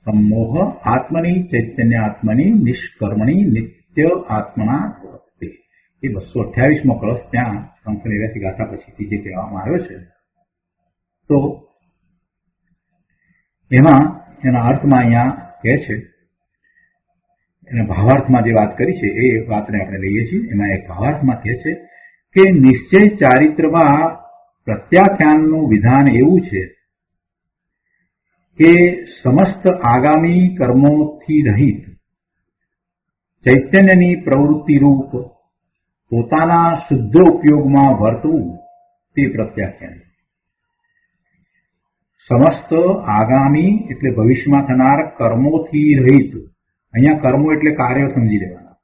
सम्मोह आत्मनि चैतन्य आत्मनि निष्कर्मणि नित्य आत्मना वर्ते. એ 228મો કળશ ત્યાં 389 ગાથા પછીથી જે કહેવામાં આવ્યો છે, તો એમાં એના અર્થમાં અહીંયા કહે છે, એના ભાવાર્થમાં જે વાત કરી છે એ વાતને આપણે લઈએ છીએ. એમાં એક ભાવાર્થમાં કહે છે કે નિશ્ચય ચારિત્રમાં પ્રત્યાખ્યાનનું વિધાન એવું છે કે સમસ્ત આગામી કર્મોથી રહિત ચૈતન્યની પ્રવૃત્તિ રૂપ પોતાના શુદ્ધ ઉપયોગમાં વર્તવું તે પ્રત્યાખ્યાન. સમસ્ત આગામી એટલે ભવિષ્યમાં થનાર કર્મોથી રહિત. અહીંયા કર્મો એટલે કાર્યો સમજી લેવાના,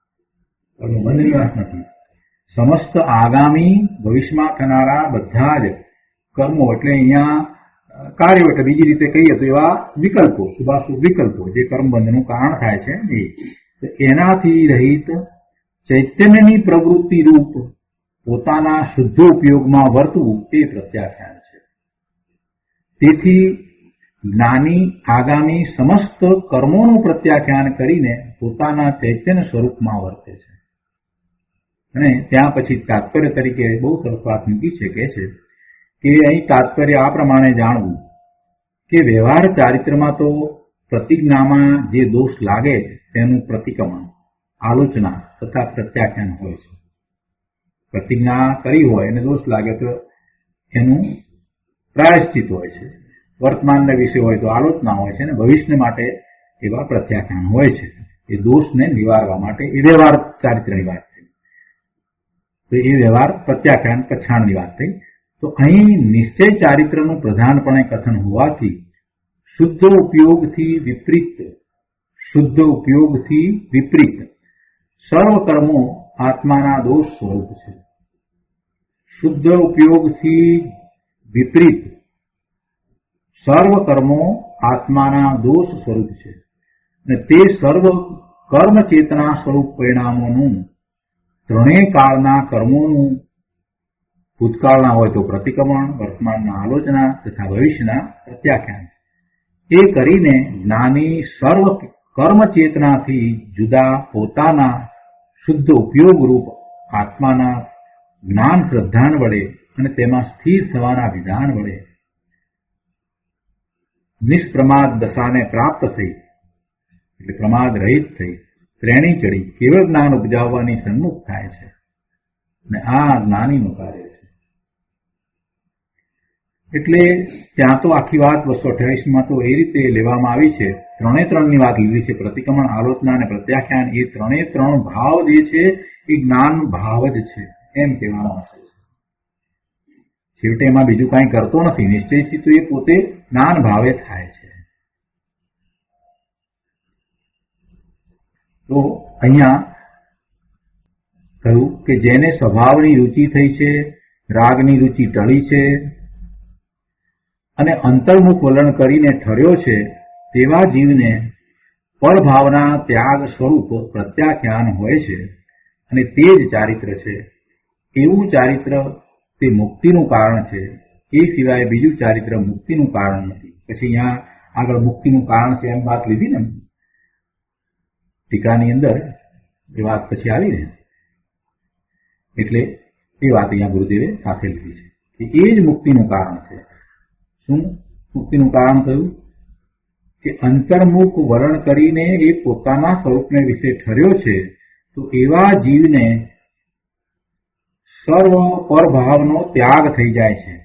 કર્મો બંધની વાત નથી. સમસ્ત આગામી ભવિષ્યમાં થનારા બધા જ કર્મો એટલે અહીંયા કાર્યો એટલે બીજી રીતે કહીએ તો એવા વિકલ્પો, શુભાશુભ વિકલ્પો જે કર્મબંધનું કારણ થાય છે એ એનાથી રહિત ચૈતન્યની પ્રવૃત્તિ રૂપ પોતાના શુદ્ધ ઉપયોગમાં વર્તવું તે પ્રત્યાખ્યાન છે. તેથી જ્ઞાની આગામી સમસ્ત કર્મોનું પ્રત્યાખ્યાન કરીને પોતાના ચૈતન્ય સ્વરૂપમાં વર્તે છે. અને ત્યાં પછી તાત્પર્ય તરીકે બહુ સરસ વાત મૂકી છે, કે છે કે અહીં તાત્પર્ય આ પ્રમાણે જાણવું કે વ્યવહાર ચારિત્રમાં તો પ્રતિજ્ઞામાં જે દોષ લાગે તેનું પ્રતિક્રમણ, આલોચના તથા પ્રત્યાખ્યાન હોય છે. પ્રતિજ્ઞા કરી હોય અને દોષ લાગે તો એનું પ્રાયશ્ચિત હોય છે. વર્તમાનના વિશે હોય તો આલોચના હોય છે, અને ભવિષ્ય માટે એવા પ્રત્યાખ્યાન હોય છે. એ દોષને નિવારવા માટે એ વ્યવહાર ચારિત્રની વાત થઈ. તો એ વ્યવહાર પ્રત્યાખ્યાન પછાણની વાત થઈ. તો અહીં નિશ્ચય ચારિત્રનું પ્રધાનપણે કથન હોવાથી શુદ્ધ ઉપયોગથી વિપરીત સર્વ કર્મો આત્માના દોષ સ્વરૂપ છે. શુદ્ધ ઉપયોગથી વિપરીત સર્વ કર્મો આત્માના દોષ સ્વરૂપ છે, અને તે સર્વ કર્મ ચેતના સ્વરૂપ પરિણામોનું ત્રણેય કાળના કર્મોનું ભૂતકાળના હોય તો પ્રતિક્રમણ, વર્તમાનના આલોચના તથા ભવિષ્યના પ્રત્યાખ્યાન એ કરીને જ્ઞાની સર્વ કર્મ ચેતનાથી જુદા પોતાના શુદ્ધ ઉપયોગ રૂપ આત્માના જ્ઞાન શ્રદ્ધાન વડે અને તેમાં સ્થિર થવાના વિધાન વડે નિષ્પ્રમાદ દશાને પ્રાપ્ત થઈ, એટલે પ્રમાદ રહિત થઈ, શ્રેણી ચડી કેવળ જ્ઞાન ઉપજાવવાની સન્મુખ થાય છે. અને આ જ્ઞાનીનું કાર્ય છે. એટલે ત્યાં તો આખી વાત 228માં તો એ રીતે લેવામાં આવી છે. ત્રણે ત્રણની વાત લીધી છે. પ્રતિક્રમણ, આલોચના અને પ્રત્યાખ્યાન એ ત્રણે ત્રણ ભાવ જે છે એ જ્ઞાન ભાવ જ છે એમ કહેવામાં આવશે. છેવટે એમાં બીજું કાંઈ કરતો નથી. નિશ્ચયથી તો એ પોતે જ્ઞાન ભાવે થાય છે. તો અહીંયા કહ્યું કે જેને સ્વભાવની રુચિ થઈ છે, રાગની રુચિ ટળી છે અને અંતર્મુખ વલણ કરીને ઠર્યો છે, તેવા જીવને પરભાવના ત્યાગ સ્વરૂપ પ્રત્યાખ્યાન હોય છે અને તે જ ચારિત્ર છે. એવું ચારિત્ર તે મુક્તિનું કારણ છે. એ સિવાય બીજું ચારિત્ર મુક્તિનું કારણ નથી. પછી અહીંયા આગળ મુક્તિનું કારણ છે એમ વાત લીધી ને, ટીકાની અંદર એ વાત પછી આવી ને, એટલે એ વાત અહીંયા ગુરુદેવે સાથે લીધી છે કે એ જ મુક્તિનું કારણ છે. શું મુક્તિનું કારણ થયું? કે અંતર્મુખ વલણ કરીને એ પોતાના સ્વરૂપને વિશે ઠર્યો છે, તો એવા જીવને સર્વ પરભાવનો ત્યાગ થઈ જાય છે.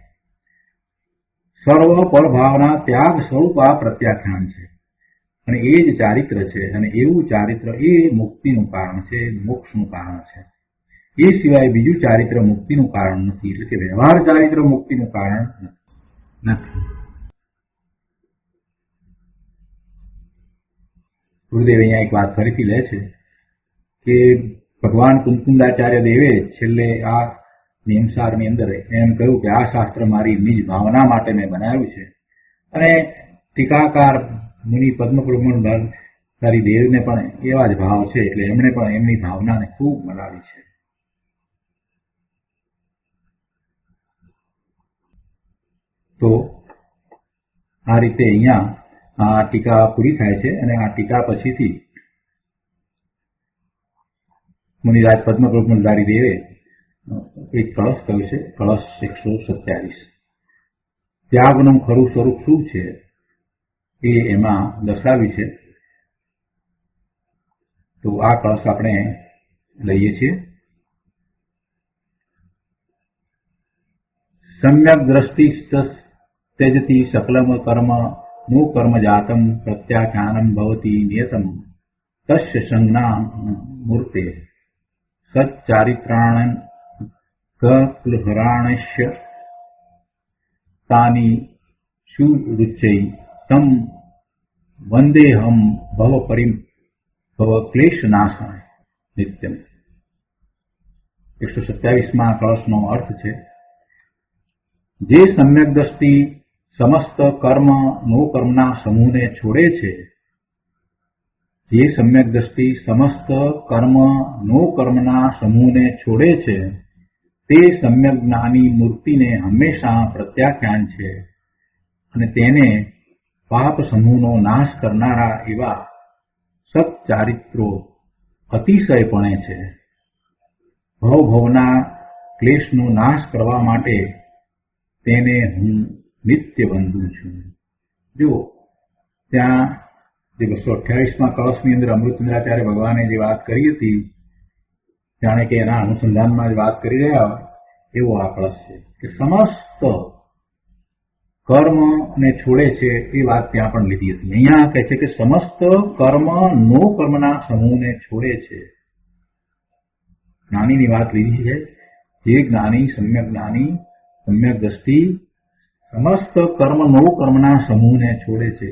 સર્વ પરભાવના ત્યાગ સ્વરૂપ આ પ્રત્યાખ્યાન છે અને એ જ ચારિત્ર છે. અને એવું ચારિત્ર એ મુક્તિનું કારણ છે, મોક્ષનું કારણ છે. એ સિવાય બીજું ચારિત્ર મુક્તિનું કારણ નથી. એટલે કે વ્યવહાર ચારિત્ર મુક્તિનું કારણ નથી. ગુરુદેવ અહીંયા એક વાત ફરીથી લે છે કે ભગવાન કુંકુંદાચાર્ય દેવે છેલ્લે આ નિયમસારની અંદર એમ કહ્યું કે આ શાસ્ત્ર મારી નિજ ભાવના માટે મેં બનાવ્યું છે. અને ટીકાકાર મુનિ પદ્મપ્રમણધારી દેવને પણ એવા જ ભાવ છે, એટલે એમણે પણ એમની ભાવનાને ખૂબ મનાવી છે. તો આ રીતે અહીંયા આ ટીકા પૂરી થાય છે. અને આ ટીકા પછીથી મુનિરાજ પદ્મપ્રમણધારી દેવે એક કળશ કહ્યું છે, કળશ 127. ત્યાગનું ખરું સ્વરૂપ શું છે એ એમાં દર્શાવ્યું છે. તો આ કળશ આપણે લઈએ છીએ. સમ્યક દ્રષ્ટિ त्यजति सकलम कर्म नो कर्म जातम प्रत्याख्यानम भवति नियतम तस्य संज्ञा मूर्ते सच्चारित्राण ककुलहराणस्य तानि सुरुच्यै तम वंदेहम भव परिभव क्लेशनाशाय नित्यम. 127 કળશનો અર્થ છે, જે સમ્યક દ્રષ્ટિ સમસ્ત કર્મ નો કર્મના સમૂહને છોડે છે, જે સમ્યક દ્રષ્ટિ સમસ્ત કર્મ નો કર્મના સમૂહને છોડે છે, તે સમ્યક જ્ઞાની મૂર્તિને હંમેશા પ્રત્યાખ્યાન છે અને તેને પાપ સમૂહનો નાશ કરનારા એવા સત્ચારિત્રો અતિશયપણે છે. ભવભવના ક્લેશનો નાશ કરવા માટે તેને હું નિત્ય બંધુ છું. જો ત્યાં જે 228 કળશની અંદર અમૃતચંદ્રાચાર્ય ભગવાને જે વાત કરી હતી, જાણે કે એના અનુસંધાનમાં જ વાત કરી રહ્યા હોય એવો આ કળશ છે કે સમસ્ત કર્મને છોડે છે. એ વાત ત્યાં પણ લીધી હતી. અહીંયા કહે છે કે સમસ્ત કર્મ નો કર્મના સમૂહને છોડે છે. જ્ઞાનીની વાત લીધી છે. જે જ્ઞાની સમ્યક દ્રષ્ટિ સમસ્ત કર્મ નો કર્મના સમૂહને છોડે છે,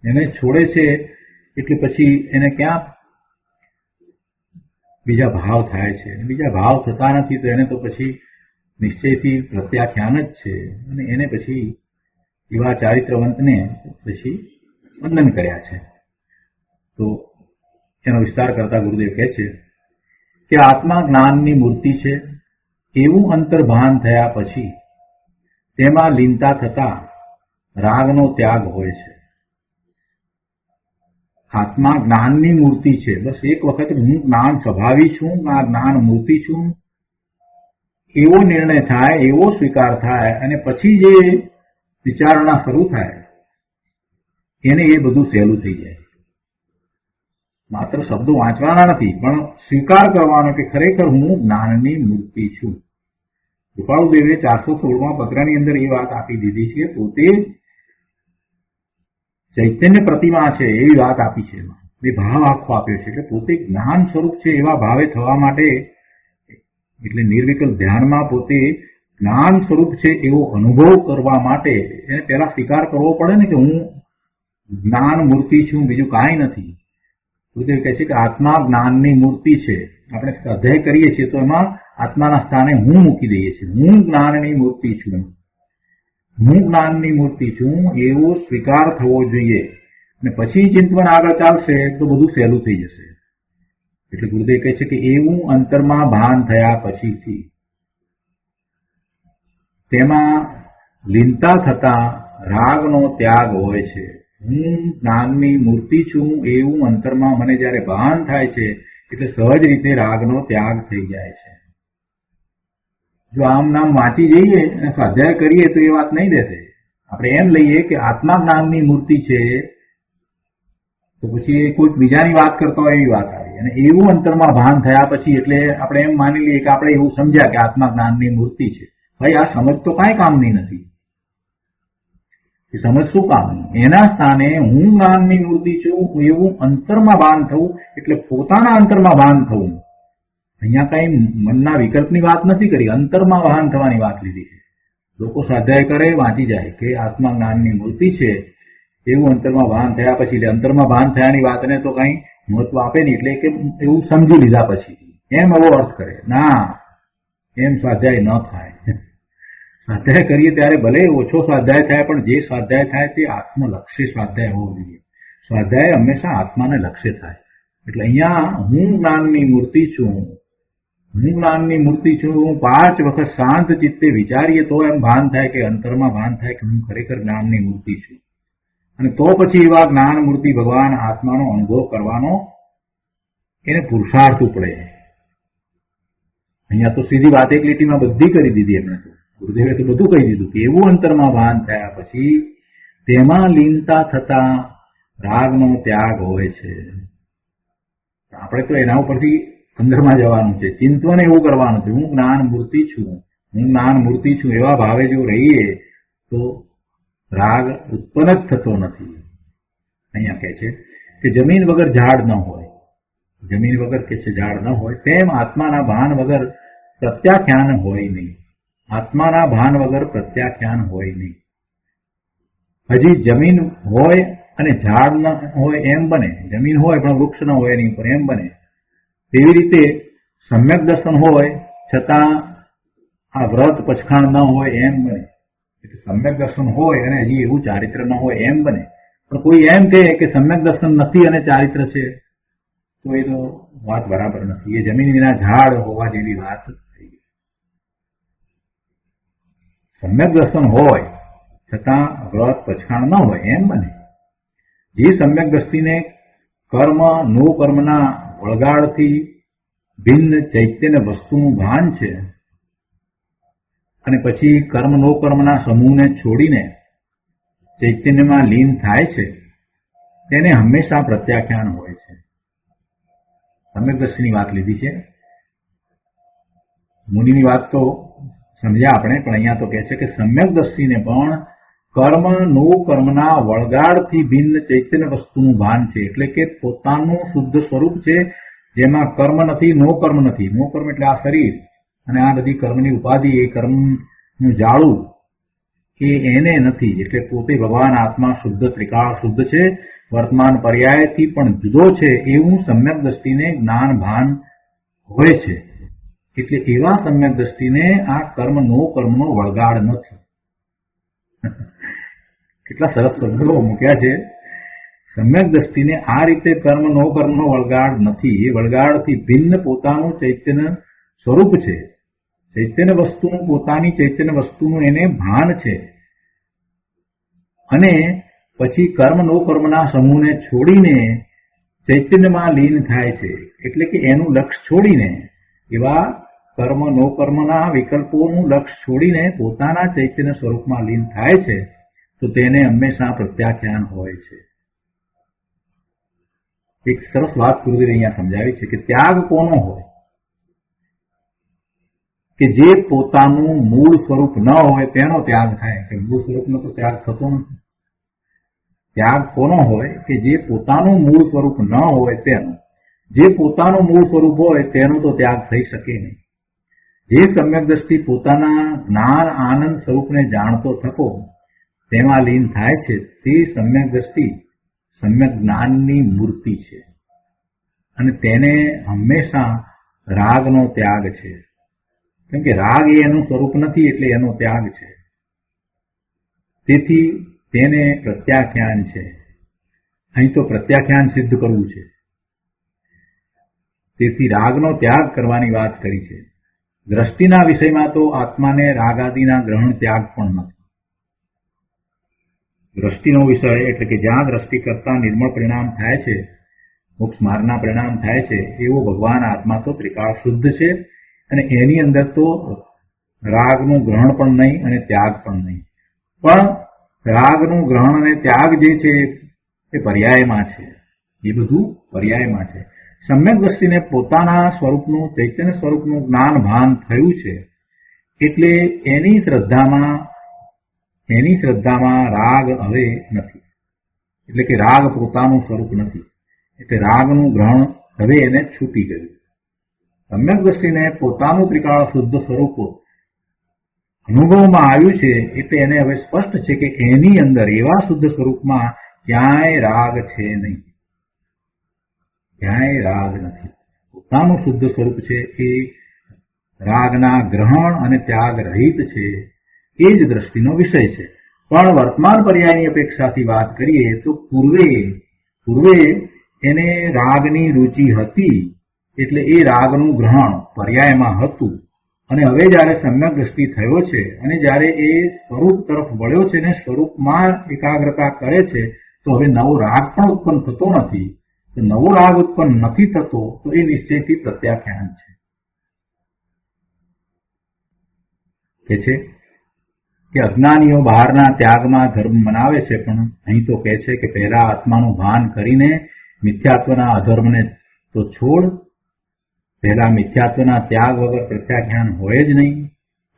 એને છોડે છે એટલે પછી એને ક્યાં બીજા ભાવ થાય છે. બીજા ભાવ થતા નથી તો એને તો પછી નિશ્ચયથી પ્રત્યાખ્યાન જ છે. અને એને પછી એવા ચારિત્રવંતને પછી વંદન કર્યા છે. તો એનો વિસ્તાર કરતા ગુરુદેવ કહે છે કે આત્મા જ્ઞાનની મૂર્તિ છે એવું અંતર્ભાન થયા પછી તેમાં લીનતા થતા રાગનો ત્યાગ હોય છે. આત્મા જ્ઞાનની મૂર્તિ છે. બસ એક વખત હું જ્ઞાન સ્વભાવી છું, આ જ્ઞાન મૂર્તિ છું એવો નિર્ણય થાય, એવો સ્વીકાર થાય અને પછી જે વિચારણા શરૂ થાય એને એ બધું સહેલું થઈ જાય. માત્ર શબ્દો વાંચવાના નથી પણ સ્વીકાર કરવાનો કે ખરેખર હું જ્ઞાનની મૂર્તિ છું. કૃપાળુદેવે 416 પત્રની અંદર એ વાત આપી દીધી છે. પોતે ચૈતન્ય પ્રતિમા છે એવી વાત આપી છે. એ ભાવ આખો આપ્યો છે એટલે પોતે જ્ઞાન સ્વરૂપ છે એવા ભાવે થવા માટે, એટલે નિર્વિકલ્પ ધ્યાનમાં પોતે જ્ઞાન સ્વરૂપ છે એવો અનુભવ કરવા માટે એને પહેલા સ્વીકાર કરવો પડે ને કે હું જ્ઞાન મૂર્તિ છું, બીજું કાંઈ નથી. ગુરુદેવ કહે છે કે આત્મા જ્ઞાનની મૂર્તિ છે. આપણે અધ્યાય કરીએ છીએ તો એમાં આત્માના સ્થાને હું મૂકી દઈએ છીએ. હું જ્ઞાનની મૂર્તિ છું, હું જ્ઞાનની મૂર્તિ છું એવો સ્વીકાર થવો જોઈએ. અને પછી ચિંતન આગળ ચાલશે તો બધું સહેલું થઈ જશે. એટલે ગુરુદેવ કહે છે કે એવું અંતરમાં ભાન થયા પછીથી તેમાં લીનતા થતા રાગનો ત્યાગ હોય છે. હું જ્ઞાનની મૂર્તિ છું એવું અંતરમાં મને જયારે ભાન થાય છે એટલે સહજ રીતે રાગનો ત્યાગ થઈ જાય છે. જો આમ નામ વાંચી જઈએ અને સ્વાધ્યાય કરીએ તો એ વાત નહીં રહેશે. આપણે એમ લઈએ કે આત્મા જ્ઞાનની મૂર્તિ છે તો પછી કોઈક બીજાની વાત કરતો હોય એવી વાત આવી, અને એવું અંતરમાં ભાન થયા પછી એટલે આપણે એમ માની લઈએ કે આપણે એવું સમજ્યા કે આત્મા જ્ઞાનની મૂર્તિ છે. ભાઈ આ સમજ તો કાંઈ કામની નથી. એ સમજ શું કામની? એના સ્થાને હું જ્ઞાનની મૂર્તિ છું એવું અંતરમાં ભાન થવું એટલે પોતાના અંતરમાં ભાન થવું. અહીંયા કઈ મનના વિકલ્પની વાત નથી કરી, અંતરમાં ભાન થવાની વાત લીધી છે. લોકો સ્વાધ્યાય કરે વાંચી જાય કે આત્મા જ્ઞાનની મૂર્તિ છે એવું અંતરમાં ભાન થયા પછી, એટલે અંતરમાં ભાન થયાની વાતને તો કઈ મહત્વ આપે નહીં, એટલે કે એવું સમજી લીધા પછી એમ એવો અર્થ કરે. ના, એમ સ્વાધ્યાય ન થાય. સ્વાધ્યાય કરીએ ત્યારે ભલે ઓછો સ્વાધ્યાય થાય પણ જે સ્વાધ્યાય થાય તે આત્મલક્ષી સ્વાધ્યાય હોવો જોઈએ. સ્વાધ્યાય હંમેશા આત્માને લક્ષ્ય થાય. એટલે અહીંયા હું જ્ઞાનની મૂર્તિ છું, હું જ્ઞાનની મૂર્તિ છું, હું 5 વખત શાંત ચિત્તે વિચારીએ તો એમ ભાન થાય કે અંતરમાં ભાન થાય કે હું ખરેખર જ્ઞાનની મૂર્તિ છું. અને તો પછી એવા જ્ઞાન મૂર્તિ ભગવાન આત્માનો અનુભવ કરવાનો એને પુરુષાર્થ ઉપડે. અહીંયા તો સીધી વાત એક લીટીમાં બધી કરી દીધી એમણે તો. ગુરુદેવે તો બધું કહી દીધું કે એવું અંતરમાં ભાન થયા પછી તેમાં લીનતા થતા રાગનો ત્યાગ હોય છે. આપણે તો એના ઉપરથી અંદરમાં જવાનું છે, ચિંતન એવું કરવાનું છે હું જ્ઞાન મૂર્તિ છું, હું જ્ઞાન મૂર્તિ છું એવા ભાવે જો રહીએ તો રાગ ઉત્પન્ન જ થતો નથી. અહીંયા કહે છે કે જમીન વગર ઝાડ ન હોય, જમીન વગર કે છે ઝાડ ન હોય તેમ આત્માના ભાન વગર પ્રત્યાખ્યાન હોય નહીં. આત્માના ભાન વગર પ્રત્યાખ્યાન હોય નહીં. હજી જમીન હોય અને ઝાડ ન હોય એમ બને, જમીન હોય પણ વૃક્ષ ન હોય એની ઉપર એમ બને. તેવી રીતે સમ્યક દર્શન હોય છતાં આ વ્રત પછખાણ ન હોય એમ બને. એટલે સમ્યક દર્શન હોય અને હજી એવું ચારિત્ર ન હોય એમ બને. પણ કોઈ એમ કહે કે સમ્યક દર્શન નથી અને ચારિત્ર છે તો એ તો વાત બરાબર નથી. એ જમીન વિના ઝાડ હોવા જેવી વાત થઈ ગઈ. સમ્યક દર્શન હોય છતાં વ્રત પછખાણ ન હોય એમ બને. જે સમ્યક દ્રષ્ટિને કર્મ નો કર્મના વળગાડથી ભિન્ન ચૈતન્ય વસ્તુનું ભાન છે અને પછી કર્મ નો કર્મના સમૂહને છોડીને ચૈતન્યમાં લીન થાય છે તેને હંમેશા પ્રત્યાખ્યાન હોય છે. સમ્યક દ્રષ્ટિની વાત લીધી છે, મુનિની વાત તો સમજ્યા આપણે, પણ અહીંયા તો કહે છે કે સમ્યક દ્રષ્ટિને પણ કર્મ નો કર્મના વળગાડથી ભિન્ન ચૈતન્ય વસ્તુનું ભાન છે. એટલે કે પોતાનું શુદ્ધ સ્વરૂપ છે જેમાં કર્મ નથી, નો કર્મ નથી. નો કર્મ એટલે આ શરીર અને આ બધી કર્મની ઉપાધિ, એ કર્મનું જાળું એ એને નથી. એટલે પોતે ભગવાન આત્મા શુદ્ધ ત્રિકાળ શુદ્ધ છે, વર્તમાન પર્યાયથી પણ જુદો છે એવું સમ્યક દ્રષ્ટિને જ્ઞાન ભાન હોય છે. એટલે એવા સમ્યક દ્રષ્ટિને આ કર્મ નો કર્મનો વળગાડ નથી. કેટલા સરસ શબ્દો મૂક્યા છે. સમ્યક દ્રષ્ટિને આ રીતે કર્મ નો કર્મનો વળગાડ નથી. એ વળગાડથી ભિન્ન પોતાનું ચૈતન્ય સ્વરૂપ છે. ચૈતન્ય વસ્તુનું પોતાની ચૈતન્ય વસ્તુનું એને ભાન છે અને પછી કર્મ નો કર્મના સમૂહને છોડીને ચૈતન્યમાં લીન થાય છે. એટલે કે એનું લક્ષ્ય છોડીને, એવા કર્મ નો કર્મના વિકલ્પોનું લક્ષ્ય છોડીને પોતાના ચૈતન્ય સ્વરૂપમાં લીન થાય છે તો તેને હંમેશા પ્રત્યાખ્યાન હોય છે. એક સરસ વાત ગુરુદેવે અહીંયા સમજાવી છે કે ત્યાગ કોનો હોય? કે જે પોતાનું મૂળ સ્વરૂપ ન હોય તેનો ત્યાગ થાય. કે મૂળ સ્વરૂપનો તો ત્યાગ થતો નથી. ત્યાગ કોનો હોય? કે જે પોતાનું મૂળ સ્વરૂપ ન હોય તેનો. જે પોતાનું મૂળ સ્વરૂપ હોય તેનો તો ત્યાગ થઈ શકે નહીં. જે સમ્યક દ્રષ્ટિ પોતાના જ્ઞાન આનંદ સ્વરૂપને જાણતો થકો તેમાં લીન થાય છે તે સમ્યક દ્રષ્ટિ સમ્યક જ્ઞાનની મૂર્તિ છે અને તેને હંમેશા રાગનો ત્યાગ છે. કેમ કે રાગ એ એનું સ્વરૂપ નથી એટલે એનો ત્યાગ છે. તેથી તેને પ્રત્યાખ્યાન છે. અહીં તો પ્રત્યાખ્યાન સિદ્ધ કરવું છે. તેથી રાગનો ત્યાગ કરવાની વાત કરી છે. દ્રષ્ટિના વિષયમાં તો આત્માને રાગ આદિના ગ્રહણ ત્યાગ પણ નથી. દ્રષ્ટિનો વિષય એટલે કે જ્યાં દ્રષ્ટિ કરતા નિર્મળ પરિણામ થાય છે, મોક્ષ માર્ગના પરિણામ થાય છે, એવો ભગવાન આત્મા તો ત્રિકાળ શુદ્ધ છે અને એની અંદર તો રાગનું ગ્રહણ પણ નહીં અને ત્યાગ પણ નહીં. પણ રાગનું ગ્રહણ અને ત્યાગ જે છે એ પર્યાયમાં છે. એ બધું પર્યાયમાં છે. સમ્યક દ્રષ્ટિને પોતાના સ્વરૂપનું, ચૈતન્ય સ્વરૂપનું જ્ઞાન ભાન થયું છે એટલે એની શ્રદ્ધામાં રાગ હવે નથી. એટલે કે રાગ પોતાનું સ્વરૂપ નથી. એટલે રાગનું ગ્રહણ હવે એને છૂટી ગયું. સમ્યક દ્રષ્ટિને પોતાનું ત્રિકાળ શુદ્ધ સ્વરૂપ અનુભવમાં આવ્યું છે એટલે એને હવે સ્પષ્ટ છે કે એની અંદર એવા શુદ્ધ સ્વરૂપમાં ક્યાંય રાગ છે નહીં. ક્યાંય રાગ નથી. પોતાનું શુદ્ધ સ્વરૂપ છે એ રાગના ગ્રહણ અને ત્યાગ રહિત છે. એ જ દ્રષ્ટિનો વિષય છે. પણ વર્તમાન પર્યાયની અપેક્ષાથી વાત કરીએ તો પૂર્વે એને રાગની રુચિ હતી એટલે એ રાગનું ગ્રહણ પર્યાયમાં હતું અને હવે જ્યારે સમ્યક દ્રષ્ટિ થયો છે અને જ્યારે એ સ્વરૂપ તરફ વળ્યો છે ને સ્વરૂપમાં એકાગ્રતા કરે છે તો હવે નવો રાગ પણ ઉત્પન્ન થતો નથી. તો નવો રાગ ઉત્પન્ન નથી થતો તો એ નિશ્ચયથી પ્રત્યાખ્યાન છે કે અજ્ઞાનીઓ બહારના ત્યાગમાં ધર્મ મનાવે છે, પણ અહીં તો કહે છે કે પહેલા આત્માનું ભાન કરીને મિથ્યાત્વના અધર્મને તો છોડ. પહેલા મિથ્યાત્વના ત્યાગ વગર પ્રત્યાખ્યાન હોય જ નહીં.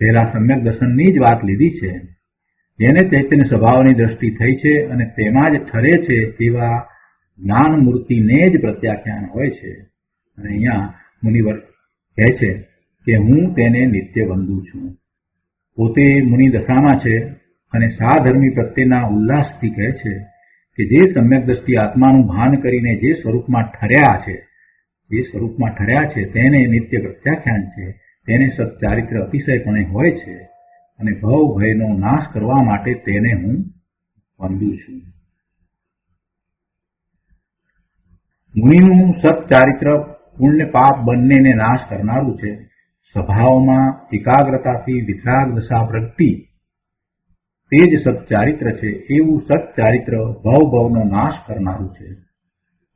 પહેલા સમ્યક દર્શનની જ વાત લીધી છે. જેને ચૈતન્ય સ્વભાવની દ્રષ્ટિ થઈ છે અને તેમાં જ ઠરે છે તેવા જ્ઞાન મૂર્તિને જ પ્રત્યાખ્યાન હોય છે. અને અહીંયા મુનિવર કહે છે કે હું તેને નિત્ય વંદુ છું. પોતે મુનિ દશામાં છે અને સાધર્મી પ્રત્યેના ઉલ્લાસથી કહે છે કે જે સમ્યક દ્રષ્ટિ આત્માનું ભાન કરીને જે સ્વરૂપમાં ઠર્યા છે તેને નિત્ય પ્રત્યાખ્યાન છે. તેને સચ્ચારિત્ર અતિશયપણે હોય છે અને ભવ ભયનો નાશ કરવા માટે તેને હું વંદુ છું. મુનિનું સચ્ચારિત્ર પુણ્ય પાપ બંનેને નાશ કરનારું છે. સ્વભાવમાં એકાગ્રતાથી વિતરાગ દશા પ્રગટી તે જ સચ્ચારિત્ર છે. એવું સચ્ચારિત્ર ભવનો નાશ કરનારું છે.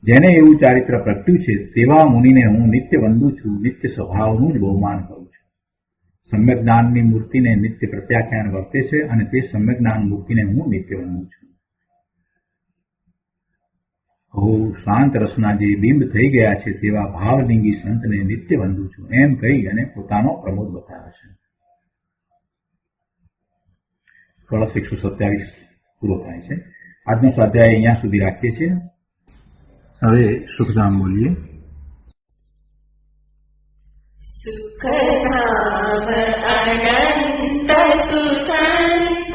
જેને એવું ચારિત્ર પ્રગટ્યું છે તેવા મુનિને હું નિત્ય વંદુ છું, નિત્ય સ્વભાવનું જ બહુમાન કરું છું. સમ્યક જ્ઞાનની મૂર્તિને નિત્ય પ્રત્યાખ્યાન વર્તે છે અને તે સમ્યક જ્ઞાન મૂર્તિને હું નિત્ય વંદુ છું. શાંત રસના જે બિંબ થઈ ગયા છે તેવા ભાવલિંગી સંતને નિત્ય વંદુ છું એમ કહી અને પોતાનો પ્રમોદ બતાવે છે. કળશ 127 પૂરો થાય છે. આજનો સ્વાધ્યાય અહીંયા સુધી રાખીએ છીએ. હવે સુખધામ બોલીએ. સુખધામ અનંત સુસંત